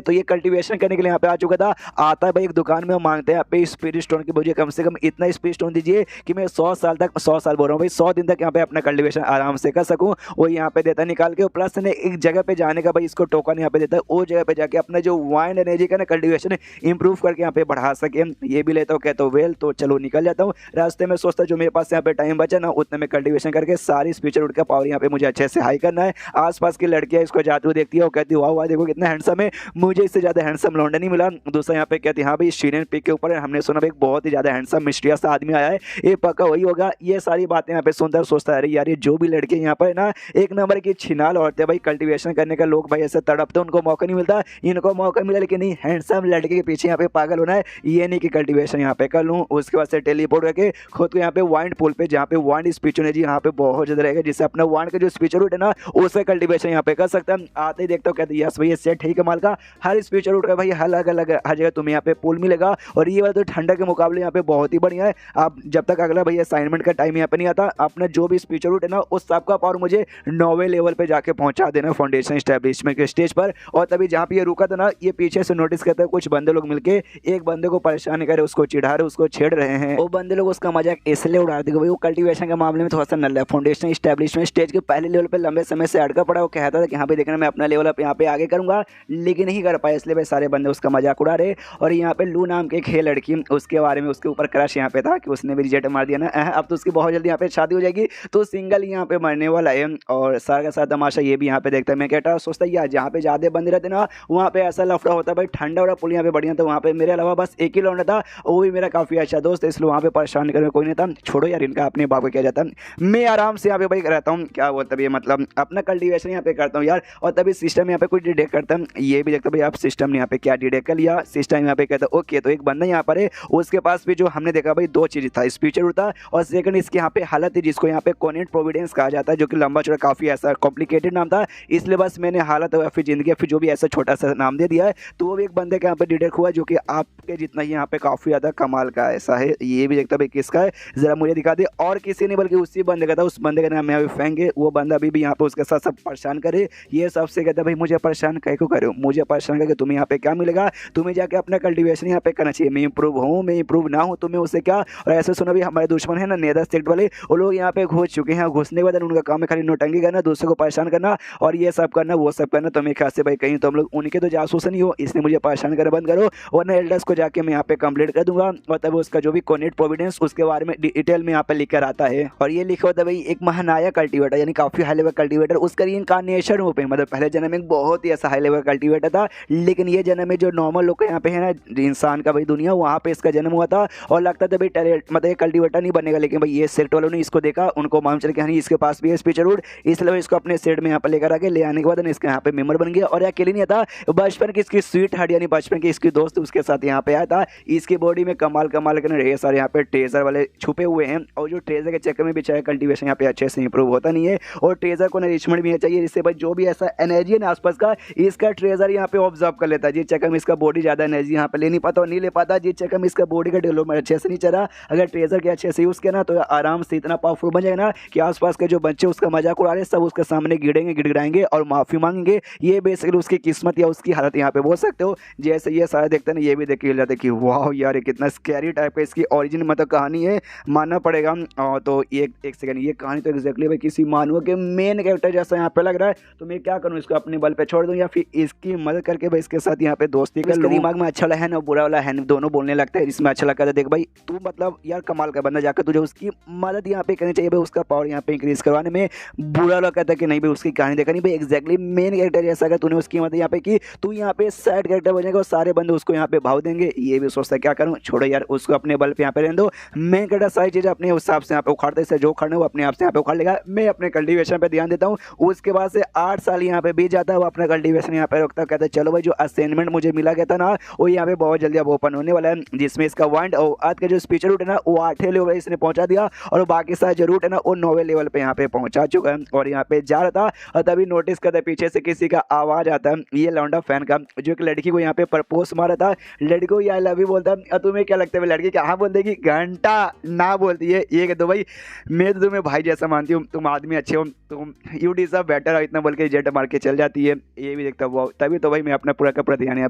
तो ये कल्टीवेशन करने के लिए यहाँ पे आ चुका था। आता है भाई एक दुकान में मांगते हैं यहाँ पे स्पिरिट स्टोन की, मुझे कम से कम इतना स्पिरिट स्टोन दीजिए कि मैं 100 साल तक 100 साल बोल रहा हूँ भाई 100 दिन तक यहाँ पे अपना कल्टीवेशन आराम से कर सकूँ, वो यहाँ पे देता निकाल के। प्लस ने एक जगह पे जाने का भाई इसको टोकन यहाँ पे देता है, वो जगह पे जाके अपना जो वाइंड एनर्जी का ना कल्टीवेशन इंप्रूव करके यहाँ पे बढ़ा सके, ये भी लेता हूँ कहता हूँ वेल। तो चलो निकल जाता हूँ, रास्ते में सोचता जो मेरे पास यहाँ पे टाइम बचा ना उतने में कल्टीवेशन करके सारी स्पिरिचुअल रूट का पावर यहाँ पे मुझे अच्छे से हाई करना है। आसपास की लड़कियाँ इसको जाते हुए देखती है, वो कहती है वाह वाह देखो कितना हैंडसम है, मुझे इससे ज्यादा हैंडसम लौंडा नहीं मिला। दूसरा यहाँ पे कहती है हाँ भाई शीरेन पिक के ऊपर हमने सुना एक बहुत ही ज्यादा हैंडसम मिस्टीरियस आदमी आया है, ये पक्का वही होगा। ये सारी बातें यहाँ पे सुनकर सोचता है अरे यार ये जो भी लड़के यहाँ पर ना एक नंबर की छिनाल औरतें भाई, कल्टीवेशन करने का लोग भाई ऐसे तड़पते उनको मौका नहीं मिलता, इनको मौका मिला लेकिन नहीं हैंडसम लड़के के पीछे यहाँ पे पागल होना है, ये नहीं कि कल्टीवेशन यहाँ पे कर लूँ। उसके बाद से टेलीपोर्ट करके खुद को यहाँ पे वाइंड पुल पे जहाँ पे वाइंड स्पिरिचुअल एनर्जी यहाँ पे बहुत ज्यादा रहेगा, जिससे अपना वाइंड का जो स्पिरिचुअल रूट है ना उससे कल्टीवेशन यहाँ पे कर सकता है। आते ही देखता हूँ कहते यस भाई ये सेट है कमाल का, हर स्पिरिचुअल रूट का भाई अलग अलग हर जगह तुम्हें यहाँ पे पुल मिलेगा, और ये वाला तो ठंडा के मुकाबले यहाँ पे बहुत ही बढ़िया है। आप जब तक अगला भाई असाइनमेंट का टाइम यहाँ पे नहीं आता, अपना जो भी स्पिरिचुअल रूट है ना उस सबका पावर मुझे 9वें लेवल पे जाके पहुंचा देना फाउंडेशन एस्टेब्लिशमेंट के स्टेज पर। और तभी जहाँ पे ये रुका था ना, ये पीछे से नोटिस करते हैं कुछ बंदे लोग मिलके एक बंदे को परेशान करे, उसको चिढ़ा रहे, उसको छेड़ रहे हैं। वो बंदे लोग उसका मजाक इसलिए उड़ा रहे थे भाई वो कल्टीवेशन के मामले में थोड़ा सा नल्ला है, फाउंडेशन एस्टेब्लिशमेंट स्टेज के पहले लेवल पे लंबे समय से अटका पड़ा, वो कहता था कि यहाँ पे देखना मैं अपना लेवल अप यहाँ पे आगे करूंगा, लेकिन नहीं कर पाया, इसलिए भाई सारे बंदे उसका मजाक उड़ा रहे। और यहाँ पे लू नाम की एक है लड़की, उसके बारे में उसके ऊपर क्रश यहाँ पे था कि उसने भी रिजेक्ट मार दिया ना, अब तो उसकी बहुत जल्दी यहाँ पे शादी हो जाएगी, तो सिंगल यहाँ पे मरने वाला है। और सारा का सारा तमाशा ये भी यहाँ पे देखता है। मैं कहता सोचता यार जहाँ पे ज्यादा बंदे रहते ना वहाँ पे ऐसा लफड़ा होता भाई, ठंडा वाला पुल यहाँ पे बढ़िया था, वहाँ पे मेरे अलावा बस एक ही लौंडा था, वो भी मेरा काफी अच्छा दोस्त, इसलिए वहाँ पे परेशान करने कोई नहीं था। छोड़ो यार इनका, अपने बाप को क्या जाता, मैं आराम से यहाँ पे भाई रहता हूँ, क्या बोलता है मतलब अपना कल्टीवेशन यहाँ पे करता हूँ यार। और तभी सिस्टम यहाँ पे कुछ डिटेक्ट करता हूँ, ये भी देखता भाई आप सिस्टम ने यहाँ पे क्या डिटेक्ट कर लिया। सिस्टम यहाँ पे कहता ओके, तो एक बंदा यहाँ पर है, उसके पास भी जो हमने देखा भाई 2 चीज था, स्पीचर था और सेकंड इसके यहाँ पे हालत है जिसको यहाँ पे कॉन्वेंट प्रोविडेंस कहा जाता है, जो कि लंबा चौड़ा काफी ऐसा कॉम्प्लिकेटेड नाम था, इसलिए बस मैंने हालत या फिर जिंदगी या फिर जो भी ऐसा छोटा सा नाम दे दिया है। तो वो भी एक बंदे के यहाँ पे डिटेक्ट हुआ जो कि आपके जितना ही यहाँ पे काफी ज्यादा कमाल का ऐसा है। ये भी देखता भाई किसका है जरा मुझे दिखा दे, और किसी नहीं बल्कि उसी बंदे का था, उस बंदे का नाम है फैंग है। वो बंदा अभी भी यहाँ पे उसके साथ सब परेशान करे, ये सबसे कहता भाई मुझे परेशान कह क्यों करे, मुझे परेशान करके तुम्हें यहाँ पे क्या मिलेगा, तुम्हें जाके अपना कल्टीवेशन यहाँ पे करना चाहिए, मैं इंप्रूव हूँ मैं इंप्रूव ना हूँ तुम्हें उससे क्या। और ऐसे सुना भी हमारे दुश्मन है ना नेदर सेक्ट वाले, वो लोग यहाँ पे घुस चुके हैं, घुसने के बाद उनका काम है खाली नोटंगी करना, दूसरे को परेशान करना और ये सब करना वो सब करना। तो मेरे ख्याल से भाई कहीं तुम लोग उनके तो जासूस नहीं हो, इसलिए मुझे परेशान करना बंद करो, वरना एल्डर्स को जाके मैं यहाँ पे कंप्लीट कर दूंगा। और तब उसका जो भी कॉन्वेंट प्रोविडेंस उसके बारे में डिटेल में यहाँ पे लिखकर आता है। और ये लिखा होता है भाई एक महानाया कल्टीवेटर यानी काफी हाई लेवल कल्टीवेटर, उसका रिइंकार्नेशन रूप है, मतलब पहले जन्म में एक बहुत ही ऐसा हाई लेवल कल्टीवेटर था, लेकिन ये जन्म में जो नॉर्मल लोग यहाँ पे है ना इंसान का भाई दुनिया, वहाँ पे इसका जन्म हुआ था। और लगता था भाई मतलब ये कल्टीवेटर नहीं बनेगा, लेकिन भाई ये सेट वालों ने इसको देखा, उनको मालूम चल के इसके पास भी है स्पीचर रूट, इसलिए इसको अपने सेट में यहाँ पे लेकर आके ले आने के बाद इसका यहाँ पे मेंबर बन गया। और अकेले नहीं था, बचपन की इसकी स्वीट हार्ट यानी बचपन की इसकी दोस्त उसके साथ यहाँ पे आया था। इसकी बॉडी में कमाल कमाल के ढेर सारे यहाँ पे टेजर वाले छुपे हुए हैं, और जो ट्रेजर के चक्कर में भी चाहे कल्टीवेशन यहाँ पे अच्छे से इंप्रूव होता नहीं है। और ट्रेजर को नरिशमेंट भी चाहिए, जिससे भाई जो भी ऐसा एनर्जी है ना आसपास का, इसका ट्रेजर यहाँ पे ऑब्जर्व कर लेता है। जिस चक्कर में इसका बॉडी ज़्यादा एनर्जी यहाँ पे ले नहीं पाता और नहीं ले पाता, जिस चक्कर में इसका बॉडी का डेवलपमेंट अच्छे से नहीं चला। अगर ट्रेजर के अच्छे से यूज़ किया ना तो आराम से इतना पावरफुल बन जाएगा ना कि आसपास के जो बच्चे उसका मजाक उड़ा रहे सब उसके सामने गिड़ेंगे, गिड़गिड़ाएंगे और माफ़ी मांगेंगे। ये बेसिकली उसकी किस्मत या उसकी हालत यहाँ पे बोल सकते हो। जैसे ये सारा देखते हैं ना, ये भी देख के हिल जाते कि वाह यार, ये कितना स्कैरी टाइप का इसकी ओरिजिन मतलब कहानी है, मानना पड़ेगा। तो एक सेकंड, ये कहानी तो एग्जैक्टली भाई किसी मानव के मेन कैरेक्टर जैसा यहाँ पे लग रहा है। तो मैं क्या करूँ, इसको अपने बल पे छोड़ दूँ या फिर इसकी मदद करके भाई इसके साथ यहाँ पे दोस्ती कर लूँ। दिमाग में अच्छा वाला है ना बुरा वाला है दोनों बोलने लगता है। इसमें अच्छा लगता है देख भाई तू मतलब यार कमाल का बंदा, जाकर तुझे उसकी मदद यहाँ पे करनी चाहिए भाई, उसका पावर यहाँ पे इंक्रीज करवाने में। बुरा वाला कहता है कि नहीं भाई उसकी कहानी देखा नहीं भाई, एग्जैक्टली मेन कैरेक्टर जैसा अगर तूने उसकी मदद यहाँ पे की तू यहाँ पे साइड कैरेक्टर बनेगा और सारे बंदे उसको यहाँ पे भाव देंगे। ये भी सोचता है क्या करूँ, छोड़ो यार उसको अपने बल पे यहाँ पे रहने दो। मेन कैरेक्टर सारी चीज़ें अपने हिसाब से यहाँ पे उखाड़ते हैं, जो उखाड़ने वो अपने आप से यहाँ पे उखाड़ लेगा। मैं अपने कल्टीवेशन पे ध्यान देता हूँ। उसके बाद से 8 साल यहाँ पे बीत जाता है, वो अपना कल्टीवेशन यहाँ पे रखता है। कहता है चलो भाई जो असाइनमेंट मुझे मिला गया था ना वो यहाँ पे बहुत जल्दी अब ओपन होने वाला है, जिसमें इसका वाइंड और आज का जो स्पीचर रूट है ना वो 8वें लेवल इसने पहुंचा दिया और बाकी सारे जो रूट है ना वो 9वें लेवल पे यहाँ पे पहुंचा चुका है। और यहाँ पे जा रहा था और तभी नोटिस करता है पीछे से किसी का आवाज आता है, ये लौंडा फैन का, जो एक लड़की को यहाँ पे प्रपोज मारा था। लड़की को आई लव यू बोलता है। और तुम्हें क्या लगता है लड़की क्या हाँ बोल देगी, घंटा ना बोलती है। ये कह दो भाई मैं तो तुम्हें भाई जैसा मानती हूँ, तुम आदमी अच्छे हो, तुम यू डिजर्व बेटर, इतना बोल के जेट मार के चल जाती है। ये भी देखता हुआ तभी तो भाई मैं अपना पूरा का पूरा ध्यान यहाँ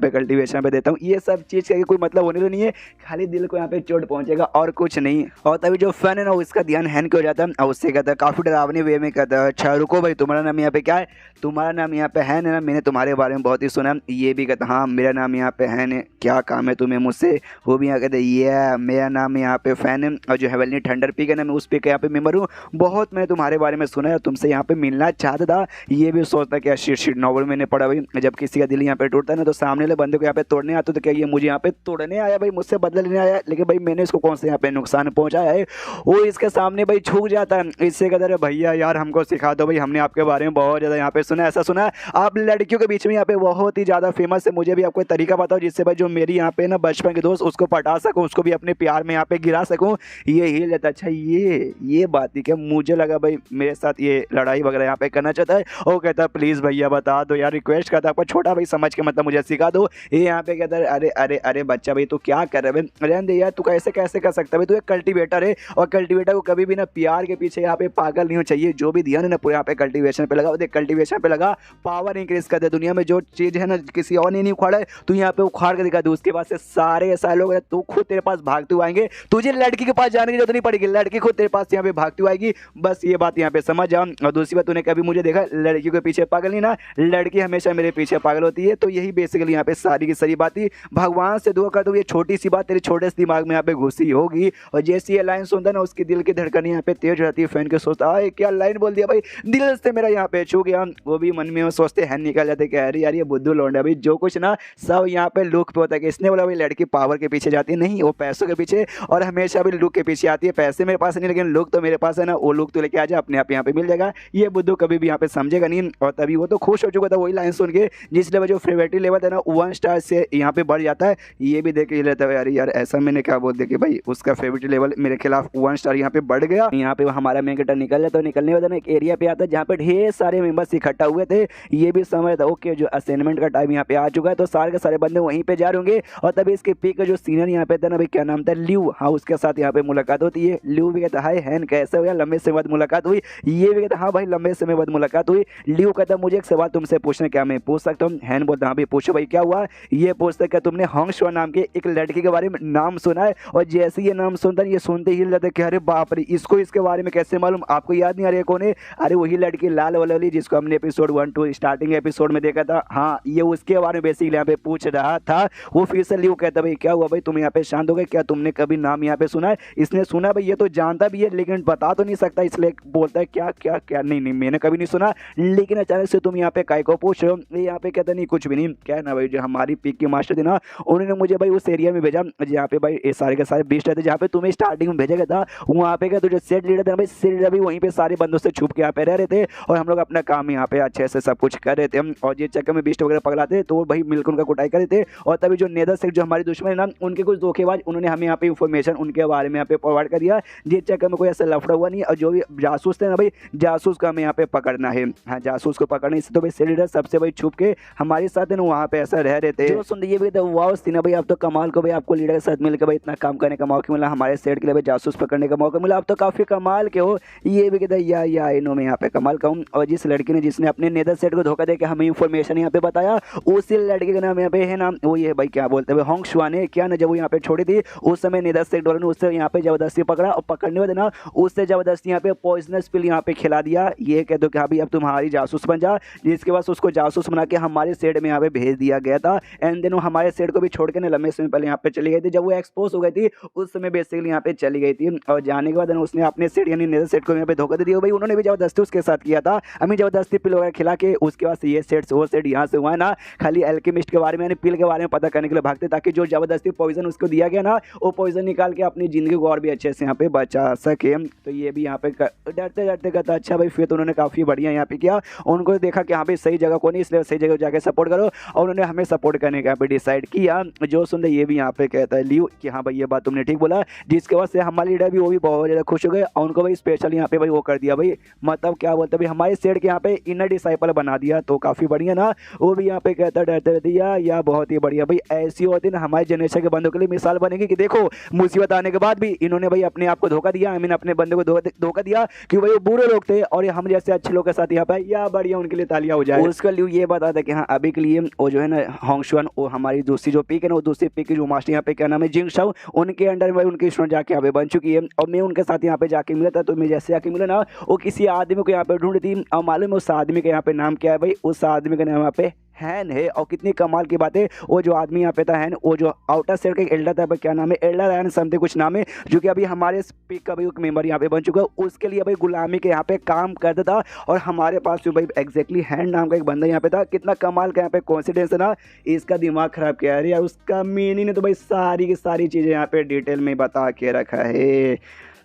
पे कल्टीवेशन पे देता हूँ। ये सब चीज़ का कोई मतलब होने तो नहीं है, खाली दिल को यहाँ पे चोट पहुंचेगा और कुछ नहीं। और तभी जो फैन है ना उसका ध्यान हैन क्यों हो जाता है और उससे कहता है काफ़ी डरावनी वे में कहता है अच्छा रुको भाई तुम्हारा नाम यहाँ पे क्या है, तुम्हारा नाम यहाँ पे है ना, मैंने तुम्हारे बारे में बहुत ही सुना। ये भी कहता हाँ मेरा नाम यहाँ पे है, क्या काम है तुम्हें मुझसे। वो भी यहाँ कहते ये मेरा नाम यहाँ पे फैन है और जो हेवनली थंडर पीक है ना मैं उस पीक यहाँ पे मेंबर हूँ, बहुत मैंने तुम्हारे बारे में सुना है, तुमसे यहाँ पे मिलना चाहता था। ये भी सोचता कि शिट नॉवल मैंने पढ़ा भाई, जब किसी का दिल यहाँ पे टूटता है ना तो सामने वाले बंदे को यहाँ पे तोड़ने आता तो क्या ये मुझे यहाँ पे तोड़ने आया भाई, मुझसे बदला लेने आया, लेकिन भाई मैंने इसको कौन से यहाँ पे नुकसान पहुंचाया है। वो इसके सामने भाई झुक जाता है। इससे कहता है भैया यार हमको सिखा दो भाई, हमने आपके बारे में बहुत ज़्यादा यहाँ पे सुना, ऐसा सुना आप लड़कियों के बीच में यहाँ पे बहुत ही ज़्यादा फेमस है, मुझे भी आपको तरीका बताओ जिससे भाई जो मेरी यहाँ पे ना बचपन के दोस्त उसको पटा सकूँ, उसको भी अपने प्यार में यहाँ पे गिरा सकूँ। ये ही लेता अच्छा ये बात थी क्या, मुझे लगा भाई मेरे साथ ये लड़ाई वगैरह यहाँ पे करना चाहता है। वो कहता प्लीज़ भैया बता दो यार, रिक्वेस्ट करता आपको छोटा भाई समझ के मतलब मुझे सिखा दो। ये यहाँ पे कहता है अरे अरे अरे बच्चा भाई तू क्या कर रहे है, रहने दे यार तू कैसे कैसे कर सकता है भाई, तू एक कल्टीवेटर है और कल्टीवेटर को कभी भी ना प्यार के पीछे यहाँ पे पागल नहीं हो चाहिए। जो भी ध्यान है ना पूरे यहाँ पे कल्टीवेशन पे लगा, देख कल्टीवेशन पे लगा, पावर इंक्रीज कर दे। दुनिया में जो चीज़ है ना किसी और ने नहीं उखाड़ा है तू यहाँ पे उखाड़ के दिखा दे, उसके बाद से सारे लोग तू खुद तेरे पास भागते हुए आएंगे, तुझे लड़की के पास जाने की जरूरत नहीं पड़ेगी, लड़की खुद तेरे पास यहाँ पे भागती हुई आएगी। बस ये बात यहाँ पे समझ जाओ। और दूसरी बात तूने कभी मुझे देखा लड़की के पीछे पागल नहीं ना, लड़की हमेशा मेरे पीछे पागल होती है। तो यही बेसिकली यहाँ पे सारी की सारी बात ही भगवान से दुआ कर दो, ये छोटी सी बात तेरे छोटे से दिमाग में यहाँ पे घुसी होगी। और जैसी ये लाइन सुनता ना उसके दिल की धड़कन यहाँ पे तेज रहती है। फैन के सोचता है क्या लाइन बोल दिया भाई, दिल से मेरा यहाँ पे छू गया। वो भी मन में सोचते हैं निकल जाते कि अरे यार ये बुद्धू लौंडा भाई, जो कुछ ना सब यहाँ पे लुक पे होता है कि इसने बोला भाई लड़की पावर के पीछे जाती नहीं, वो पैसों के पीछे और हमेशा भी लुक के पीछे आती है। पैसे मेरे पास नहीं लेकिन लुक तो मेरे पास है ना, वो लुक तो लेके आ जा अपने आप यहाँ पे मिल जाएगा। ये बुद्धू कभी भी यहाँ पे समझेगा नहीं। और तभी वो तो खुश हो चुका था वही लाइन सुन के, जिसलिए जो फेवरेट लेवल है ना 1 स्टार से यहाँ पे बढ़ जाता है। ये भी देख के लेता है यार ऐसा मैंने क्या बोल दिया कि भाई उसका फेवरेट लेवल मेरे खिलाफ 1 स्टार यहाँ पे बढ़ गया। यहाँ पे हमारा मेन कैरेक्टर निकल जाता है, निकलने वाला एक एरिया पे आता है जहाँ पे ढेर सारे मेंबर्स इकट्ठा हुए थे। ये भी समझ था ओके जो असाइनमेंट का टाइम यहाँ पे आ चुका है तो सारे के सारे बंदे वहीं पे जा रहे होंगे। और तभी इसके पीक का जो सीनियर यहाँ पे था ना भाई क्या नाम था ल्यू, हाँ उसके साथ यहाँ पे मुलाकात होती है। ल्यू भी कहता हाय हैन कैसे हो यार, लंबे समय बाद मुलाकात हुई। ये भी कहता हाँ भाई लंबे समय बाद मुलाकात हुई। ल्यू कहता मुझे एक सवाल तुमसे पूछना, क्या मैं पूछ सकता हूँ। हैन बोलता हाँ भाई पूछो भाई क्या हुआ। ये पूछता क्या तुमने हॉन्गशुआ नाम के एक लड़की के बारे में नाम सुना है। और जैसे ये नाम सुनता है ये सुनते ही जाता है कि अरे बाप रे इसको इसके बारे में कैसे मालूम, आपको याद नहीं आ रही है कौन है। अरे वही लड़की लाल वाली जिसको हमने एपिसोड 1 2 स्टार्टिंग एपिसोड में देखा था, हाँ ये उसके बारे में बेसिकली यहाँ पे पूछ रहा था। वो फिर से ल्यू कहता भाई क्या हुआ भाई तुम यहाँ पे शांत हो गए, क्या तुमने कभी नाम यहाँ पे सुना है। इसने सुना भाई ये तो जानता भी है लेकिन बता तो नहीं सकता, इसलिए बोलता है क्या क्या क्या नहीं मैंने कभी नहीं सुना, लेकिन अचानक से तुम यहाँ पे काय को पूछ रहे हो। यहाँ पे कहता नहीं कुछ भी नहीं, क्या है ना भाई जो हमारी पीक की मास्टर थी ना उन्होंने मुझे भाई उस एरिया में भेजा जहाँ पे भाई सारे के सारे बीस्ट रहते, जहाँ पे तुम्हें स्टार्टिंग में भेजा गया था। वहाँ पे क्या तो जो सेट लीडर था भाई सेट लीडर भी वहीं पे सारे बंदों से छुप के यहाँ पे रह रहे थे और हम लोग अपना काम यहाँ पे अच्छे से सब कुछ कर रहे थे। और ये चक्कर में बीस्ट वगैरह पकड़ाते तो भाई मिलकर उनका कुटाई कर रहे थे। और तभी जो नेदर सेक्ट जो हमारी दुश्मन है ना उनके कुछ धोखेबाज उन्होंने हमें यहाँ पे इन्फॉर्मेशन उनके बारे में यहाँ पे प्रोवाइड कर दिया जिस चक्कर में कोई ऐसा लफड़ा हुआ नहीं है। और जो भी जासूस थे ना भाई, जासूस को हमें यहाँ पे पकड़ना है। हाँ, जासूस को पकड़ना, इससे तो भाई सेल लीडर सबसे भाई छुप के हमारे साथ है ना वहाँ पे ऐसा रह रहे थे। जो सुन ये भी तो वाव थी ना भाई, अब तो कमाल को भाई आपको लीडर के साथ मिलकर भाई इतना काम करने का मौका मिला, हमारे सेट के लिए भाई जासूस पकड़ने का मौका मिला। अब तो काफी कमाल के हो। ये भी कहता है या इनो में यहाँ पे कमाल का हूँ। और जिस लड़की ने जिसने अपने नेदर सेट को धोखा दे के हमें इन्फॉर्मेशन यहाँ पे बताया, उसी लड़के का नाम यहाँ पे है नाम वो ये भाई क्या बोलते हैं होंग शुआन ने। क्या ना जब वो यहाँ पे छोड़ी थी उस समय नेदर सेट वालों ने उससे यहाँ पे जबरदस्ती पकड़ा और पकड़ने वाले ना उससे जबरदस्ती यहाँ पे पॉइजनस पिल यहाँ पे खिला दिया। ये कह दो कि हाँ भाई अब तुम्हारी जासूस बन जा, जिसके बाद उसको जासूस बना के हमारे सेट में यहाँ पे भेज दिया गया था। एंड देन वो हमारे सेट को भी छोड़ के ना लंबे समय पहले यहाँ पे चली गई थी। जब वो एक्सपोज हो गई थी उस समय बेसिकली यहाँ पे चली गई थी। और जाने के बाद उसने अपने सेट यानी नेदर सेट को यहाँ पे धोखा दे दिया भाई। उन्होंने भी जबरदस्ती उसके साथ किया था, हमें जबरदस्ती पिल वगैरह खिला के उसके बाद ये सेट वो सेट यहाँ से हुआ ना खाली एल्केमिस्ट के बारे में यानी पिल के बारे में पता करने के लिए भागते, ताकि जो जबरदस्ती पॉइजन उसको दिया गया ना वो पॉइजन निकाल के अपनी जिंदगी को और भी अच्छे से यहाँ पे बचा सके। तो ये भी यहाँ पे डरते डरते कहता अच्छा भाई फिर तो उन्होंने काफ़ी बढ़िया यहाँ पे किया। उनको देखा कि हाँ भाई सही जगह को नहीं, इसलिए सही जगह जाके सपोर्ट करो और उन्होंने हमें सपोर्ट करने का यहाँ पे डिसाइड किया। जो सुन ये भी यहाँ पे कहता है लियो कि हाँ भाई ये बात तुमने ठीक बोला, जिसके बाद से हमारे लीडर भी वो भी बहुत ज़्यादा खुश हो गए और उनको भाई स्पेशल यहाँ पे भाई वो कर दिया भाई, मतलब क्या बोलते भाई हमारे सेट के यहाँ पे इनर डिसाइपल बना दिया। तो काफ़ी बढ़िया ना। वो भी यहाँ पे कहता डरते रहते या बहुत ही बढ़िया भाई। ऐसी होती ना हमारे जनरेशन के बंदों के लिए मिसाल बनेगी कि देखो मुसीबत आने के बाद भी इन्होंने भाई अपने आप को धोखा दिया, आई मीन अपने बंदे को धोखा दिया कि भाई वो बुरे लोग थे और हम जैसे अच्छे लोग के साथ यहाँ पे या बढ़िया उनके लिए तालियां हो जाए। उसका लियो ये बता था कि हाँ अभी के लिए वो जो है ना होंग शुआन वो हमारी दूसरी जो पिक है ना वो दूसरी पिक की जो मास्टर यहाँ पे क्या नाम है जिंग शाओ, उनके अंडर में उनकी स्टूडेंट जाके यहाँ पे बन चुकी है। और मैं उनके साथ यहाँ पे जाके मिला था। तो मैं जैसे जाके मिला ना वो किसी आदमी को यहाँ पे ढूंढ थी और मालूम है उस आदमी का यहाँ पे नाम क्या है भाई, उस आदमी का नाम यहाँ पे हैन है। और कितनी कमाल की बात है, वो जो आदमी यहाँ पे था हैन वो जो आउटर सेट का एल्डर था क्या नाम है एल्डर हैन समथिंग कुछ नाम है, जो कि अभी हमारे पिक का भी एक मेंबर यहाँ पे बन चुका है। उसके लिए भाई गुलामी के यहाँ पे काम करता था और हमारे पास जो भाई एग्जैक्टली हैन नाम का एक बंदा यहाँ पे था। कितना कमाल का यहाँ पे कॉन्फिडेंस है ना, इसका दिमाग खराब किया है यार। उसका मीनिंग ने तो भाई सारी की सारी चीज़ें यहाँ पे डिटेल में बता के रखा है।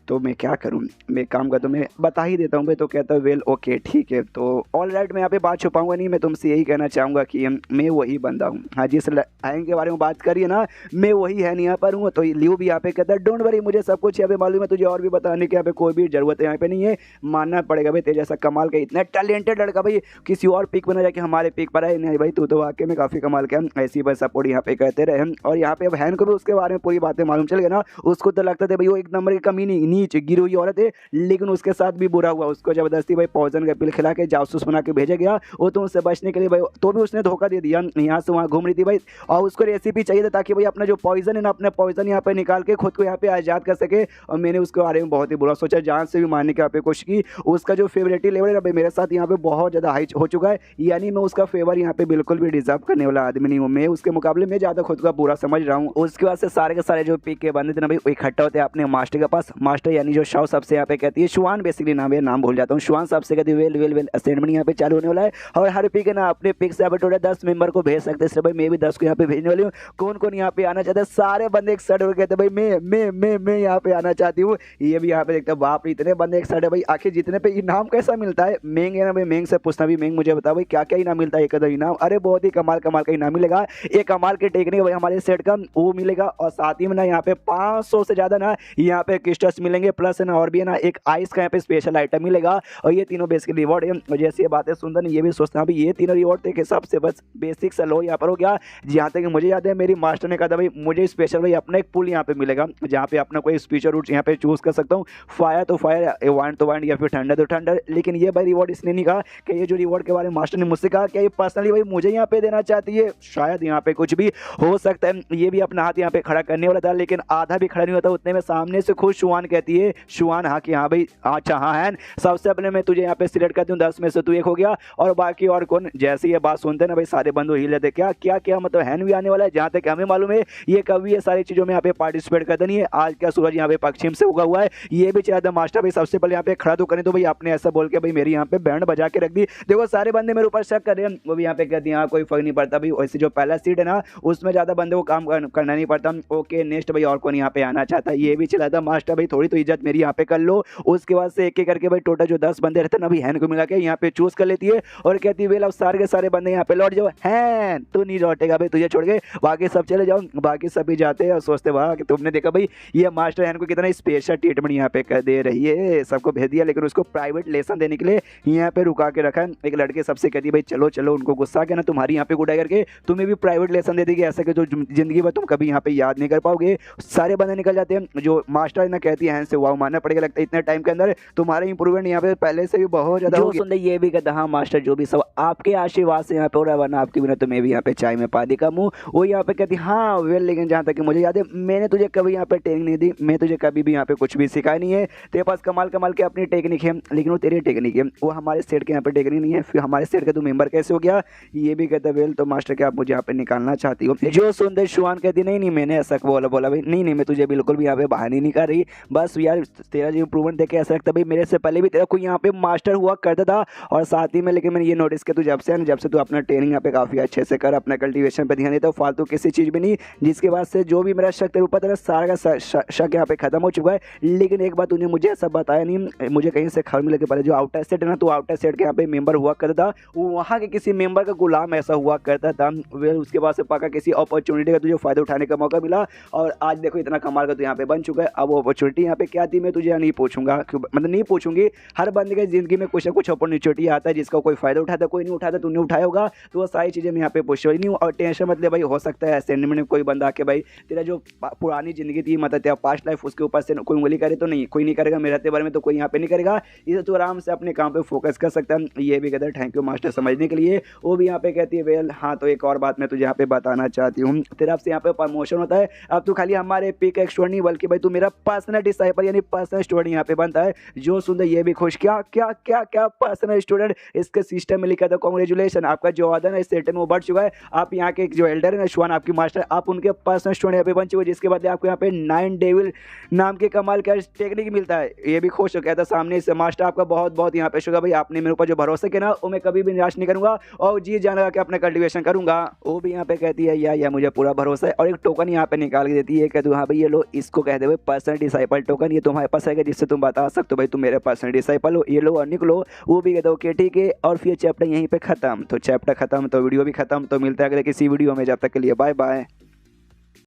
तो मैं क्या करूं, मैं काम करता हूँ, मैं बता ही देता हूँ भाई। तो कहता है वेल ओके ठीक है। तो ऑल राइट मैं यहाँ पे बात छुपाऊंगा नहीं, मैं तुमसे यही कहना चाहूँगा कि मैं वही बंदा हूँ। हाँ जिस हैंग के बारे में बात करिए ना मैं वही है नहीं यहाँ पर हूँ। तो लियो भी यहाँ पे कहता है डोंट वरी मुझे सब कुछ यहाँ पे मालूम है, तुझे और भी बताने की यहाँ पे कोई भी जरूरत यहाँ पे नहीं है। मानना पड़ेगा भाई तेरे जैसा कमाल का इतना टैलेंटेड लड़का भाई किसी और पिक पर ना जाके हमारे पिक पर आए नहीं भाई। तू तो वाकई में काफ़ी कमाल का ऐसी बस सपोर्ट यहाँ पे कहते रहे। और यहाँ पे अब हैन को भी उसके बारे में पूरी बातें मालूम चल गया ना। उसको तो लगता था भाई वो एक नंबर की कमी नहीं नीचे गिरी हुई औरत है, लेकिन उसके साथ भी बुरा हुआ। उसको जबरदस्ती भाई पॉइजन का पिल खिला के जासूस बना के भेजा गया। वो तो उससे बचने के लिए भाई तो भी उसने धोखा दे दिया। यहाँ से वहाँ घूम रही थी भाई और उसको रेसिपी चाहिए था ताकि भाई अपना जो पॉइजन है ना अपना पॉइजन यहाँ पे निकाल के खुद को यहाँ पे आज़ाद कर सके। और मैंने उसके बारे में बहुत ही बुरा सोचा, जान से भी मारने की यहाँ पे कोशिश की। उसका जो फेवरेटी लेवल है भाई मेरे साथ यहाँ पे बहुत ज़्यादा हाई हो चुका है, यानी मैं उसका फेवर यहाँ पे बिल्कुल भी डिजर्व करने वाला आदमी नहीं हूँ। मैं उसके मुकाबले में ज़्यादा खुद का बुरा समझ रहा हूँ। उसके बाद से सारे के सारे जो पिक के बंदे थे ना भाई इकट्ठा होते हैं अपने मास्टर के पास। मास्टर यानी जो शाओ सबसे यहाँ पे कहती है शुआन बेसिकली नाम है, नाम भूल जाता हूँ। शुआन सबसे कहती है वेल वेल वेल असाइनमेंट यहाँ पे चालू होने वाला है और हर पिक है ना अपने पिक से यहाँ पे टोटल 10 मेंबर को भेज सकते हैं। भाई मैं भी 10 को यहाँ पे भेजने वाली हूँ। कौन कौन यहाँ पे आना चाहता है? सारे बंदे एक साइड हो कहते भाई मैं यहाँ पे आना चाहती हूँ। ये भी यहाँ पे देखता बाप रे इतने बंदे एक साइड है भाई। आखिर जीतने पे इनाम कैसा मिलता है? मेंग है ना भाई, मेंग से पूछना भी मेंग मुझे बता भाई क्या क्या इनाम मिलता है? एक इनाम अरे बहुत ही कमाल कमाल का इनाम मिलेगा। एक कमाल के टेकने भाई हमारे सेट का वो मिलेगा और साथ ही में ना यहाँ पे 500 से ज़्यादा ना यहाँ पे क्रिस्टल्स मिलेंगे, प्लस है ना और भी है ना एक आइस का यहाँ पे स्पेशल आइटम मिलेगा। और ये तीनों बेसिक रिवॉर्ड है। और जैसे ये बातें सुनता नहीं ये भी सोचता भाई ये तीनों रिवॉर्ड थे हिसाब से बस बेसिक सा लो यहाँ पर हो गया। जहाँ तक मुझे याद है मेरी मास्टर ने कहा था भाई मुझे स्पेशल भाई अपना एक पुल यहाँ पे मिलेगा जहाँ पे अपना कोई स्पीचर रूट यहाँ पे चूज कर सकता हूँ। फायर तो फायर, वाइंड तो वाइंड या फिर ठंडर तो ठंडर। लेकिन ये भाई रिवॉर्ड इसने नहीं कहा कि ये जो रिवॉर्ड के बारे में मास्टर ने मुझसे कहा कि ये पर्सनली भाई मुझे यहाँ पे देना चाहती है। शायद यहाँ पे कुछ भी हो सकता है। ये भी अपना हाथ यहाँ पे खड़ा करने वाला था लेकिन आधा भी खड़ा नहीं होता। उतने में सामने से खुद शुआन कहती है शुआन हाँ कि हाँ भाई अच्छा हाँ है सबसे पहले मैं तुझे यहाँ पे सिलेक्ट करती हूँ, 10 में से तू एक हो गया और बाकी और कौन। जैसे ये बात सुनते ना भाई सारे बंदू हिल लेते क्या क्या क्या मतलब हैन भी आने वाला है। जहाँ तक हमें मालूम है ये कभी ये सारी चीज़ों में यहाँ पे पार्टिसिपेट करता नहीं है। आज क्या सूरज यहाँ पे पश्चिम से उगा हुआ है ये भी चाहता मास्टर भाई सबसे पहले यहाँ पे खड़ा तो करें। तो भाई आपने ऐसा बोल के भाई मेरी यहाँ पे बैंड बजा के रख दी। देखो सारे बंदे मेरे ऊपर शक कर रहे हैं, वो भी यहाँ पे कहते हैं हाँ कोई फर्क नहीं पड़ता भाई। वैसे जो पहला सीट है ना उसमें ज़्यादा बंदे को काम करना नहीं पड़ता। ओके नेक्स्ट भाई और कौन यहाँ पे आना चाहता है? ये भी चला था मास्टर भाई थोड़ी तो इज्जत मेरी यहाँ पे कर लो। उसके बाद से एक एक करके भाई टोटल जो 10 बंदे रहते हैं ना अभी हैन को मिला के यहाँ पे चूज कर लेती है और कहती है वेल अब सारे के सारे बंदे यहाँ पे लौट जाओ। हैन तू नहीं लौटेगा भाई, तुझे छोड़ के बाकी सब चले जाओ। बाकी सभी जाते हैं और सोचते वाह कि तुमने देखा भाई ये मास्टर हैन को कितना स्पेशल ट्रीटमेंट यहाँ पे कर दे रही है, सबको भेज दिया लेकिन उसको प्राइवेट लेसन देने के लिए यहाँ पे रुका के रखा है। एक लड़के सबसे कहती है भाई चलो चलो, उनको गुस्सा के ना तुम्हारी यहाँ पे गुडाई करके तुम्हें भी प्राइवेट लेसन दे देगी, ऐसा कि जो जिंदगी में तुम कभी यहाँ पे याद नहीं कर पाओगे। सारे बंदे निकल जाते हैं। जो मास्टर ना कहती है से वाह मानना पड़ेगा, लगता है इतने टाइम के अंदर तुम्हारा इंप्रूवमेंट यहाँ पे पहले से भी बहुत ज्यादा हो गया। ये भी कहता हाँ मास्टर जो भी सब आपके आशीर्वाद से यहाँ पे हो रहा है, वरना आपके बिना तो मैं भी यहाँ पे चाय में पानी का मुंह। वो यहाँ पे कहती हाँ वेल, लेकिन जहाँ तक कि मुझे याद है मैंने तुझे कभी यहाँ पे ट्रेनिंग नहीं दी, मैं तुझे कभी भी यहाँ पे कुछ भी सिखाया नहीं है। तेरे पास कमाल कमाल के अपनी टेक्निक है लेकिन वो तेरी टेक्निक है, वो हमारे सेट के यहाँ पे टेक्निक नहीं है। फिर हमारे सेट का तू मेंबर कैसे हो गया? ये भी कहता वेल तो मास्टर क्या आप मुझे यहाँ पे निकालना चाहती हो? जो सुंदर शुआन कहती नहीं मैंने ऐसा बोला भाई नहीं मैं तुझे बिल्कुल भी यहाँ पे बाहर नहीं कर रही, बस यार तेरा जो इंप्रूवमेंट देखे ऐसा लगता भाई मेरे से पहले भी तेरा कोई यहाँ पे मास्टर हुआ करता था। और साथ ही में लेकिन मैंने ये नोटिस किया तू जब से तू अपना ट्रेनिंग यहाँ पे काफी अच्छे से कर, अपना कल्टीवेशन पे ध्यान देता हो, फालतू किसी चीज में नहीं। जिसके बाद से जो भी मेरा शक तेरे ऊपर तेरा सारा का शक यहाँ पे खत्म हो चुका है। लेकिन एक बात तूने मुझे ऐसा बताया नहीं, मुझे कहीं से खबर मिले के पहले जो आउटर सेट है ना, तो आउटर सेट के यहाँ पे मेंबर हुआ करता था, वहाँ के किसी मेंबर का गुलाम ऐसा हुआ करता था। वे उसके बाद से पक्का किसी अपॉर्चुनिटी का तुझे फायदा उठाने का मौका मिला और आज देखो इतना कमाल का तू यहाँ पे बन चुका है। अब वो अपॉर्चुनिटी यहाँ पे क्या थी मैं तुझे नहीं पूछूंगा, मतलब नहीं पूछूंगी। हर बंदे की जिंदगी में कुछ ना कुछ अपॉर्चुनिटी आता है जिसका कोई फायदा उठाता कोई नहीं उठाता, तूने उठाया होगा तो वो सारी चीज़ें मैं यहाँ पे पूछ रही नहीं हूँ। और टेंशन मतलब भाई हो सकता है असेंडमेंट में कोई बंदा आके भाई तेरा जो पुरानी जिंदगी थी मतलब तेरा पास्ट लाइफ उसके ऊपर से कोई उंगली करे तो नहीं, कोई नहीं करेगा मेरे बारे में तो कोई यहाँ पे नहीं करेगा। इसे तू आराम से अपने काम पे फोकस कर सकता है। ये भी कहता है थैंक यू मास्टर समझने के लिए। वो भी यहाँ पे कहती है वेल हाँ तो एक और बात मैं तुझे यहाँ पे बताना चाहती हूँ, तेरा से यहाँ पे प्रमोशन होता है। अब तू खाली हमारे पिक एक स्टूडेंट नहीं बल्कि भाई तू मेरा पर्सनल डिसाइपल यानी पर्सनल स्टूडेंट यहाँ पे बनता है। जो सुंदर ये भी खुश, क्या क्या क्या क्या पर्सनल स्टूडेंट इसके सिस्टम में लिखा था कॉन्ग्रेचुलेशन आपका जो ऑर्डर है इस सेट में वो बढ़ चुका है। आप यहाँ के जो एल्डर है ना शुआन आपकी मास्टर, आप उनके पर्सनल स्टूडेंट यहाँ पे बन चुके, जिसके बाद आपको यहाँ पे 9 डेविल नाम के कमाल का टेक्निक मिलता है। ये भी खुश हो गया था सामने से मास्टर आपका बहुत बहुत यहाँ पे शुक्र भाई, आपने मेरे ऊपर जो भरोसा किया ना वो मैं कभी भी निराश नहीं करूंगा और जी जान लगा के अपना कल्टीवेशन करूंगा। वो भी यहाँ पे कहती है या मुझे पूरा भरोसा है। और एक टोकन यहाँ पे निकाल के देती है कि तू हाँ भाई ये लो इसको कह दे भाई पर्सनल डिसाइपल टोकन, ये तुम्हारे पास है जिससे तुम बता सकते हो भाई तुम मेरे पर्सनल डिसाइपल हो, ये लो और निकलो। वो भी कहते ओके ठीक है। और फिर चैप्टर यहीं पे खत्म। तो चैप्टर खत्म तो वीडियो भी खत्म। तो मिलता है अगले किसी वीडियो में, जब तक के लिए बाय बाय।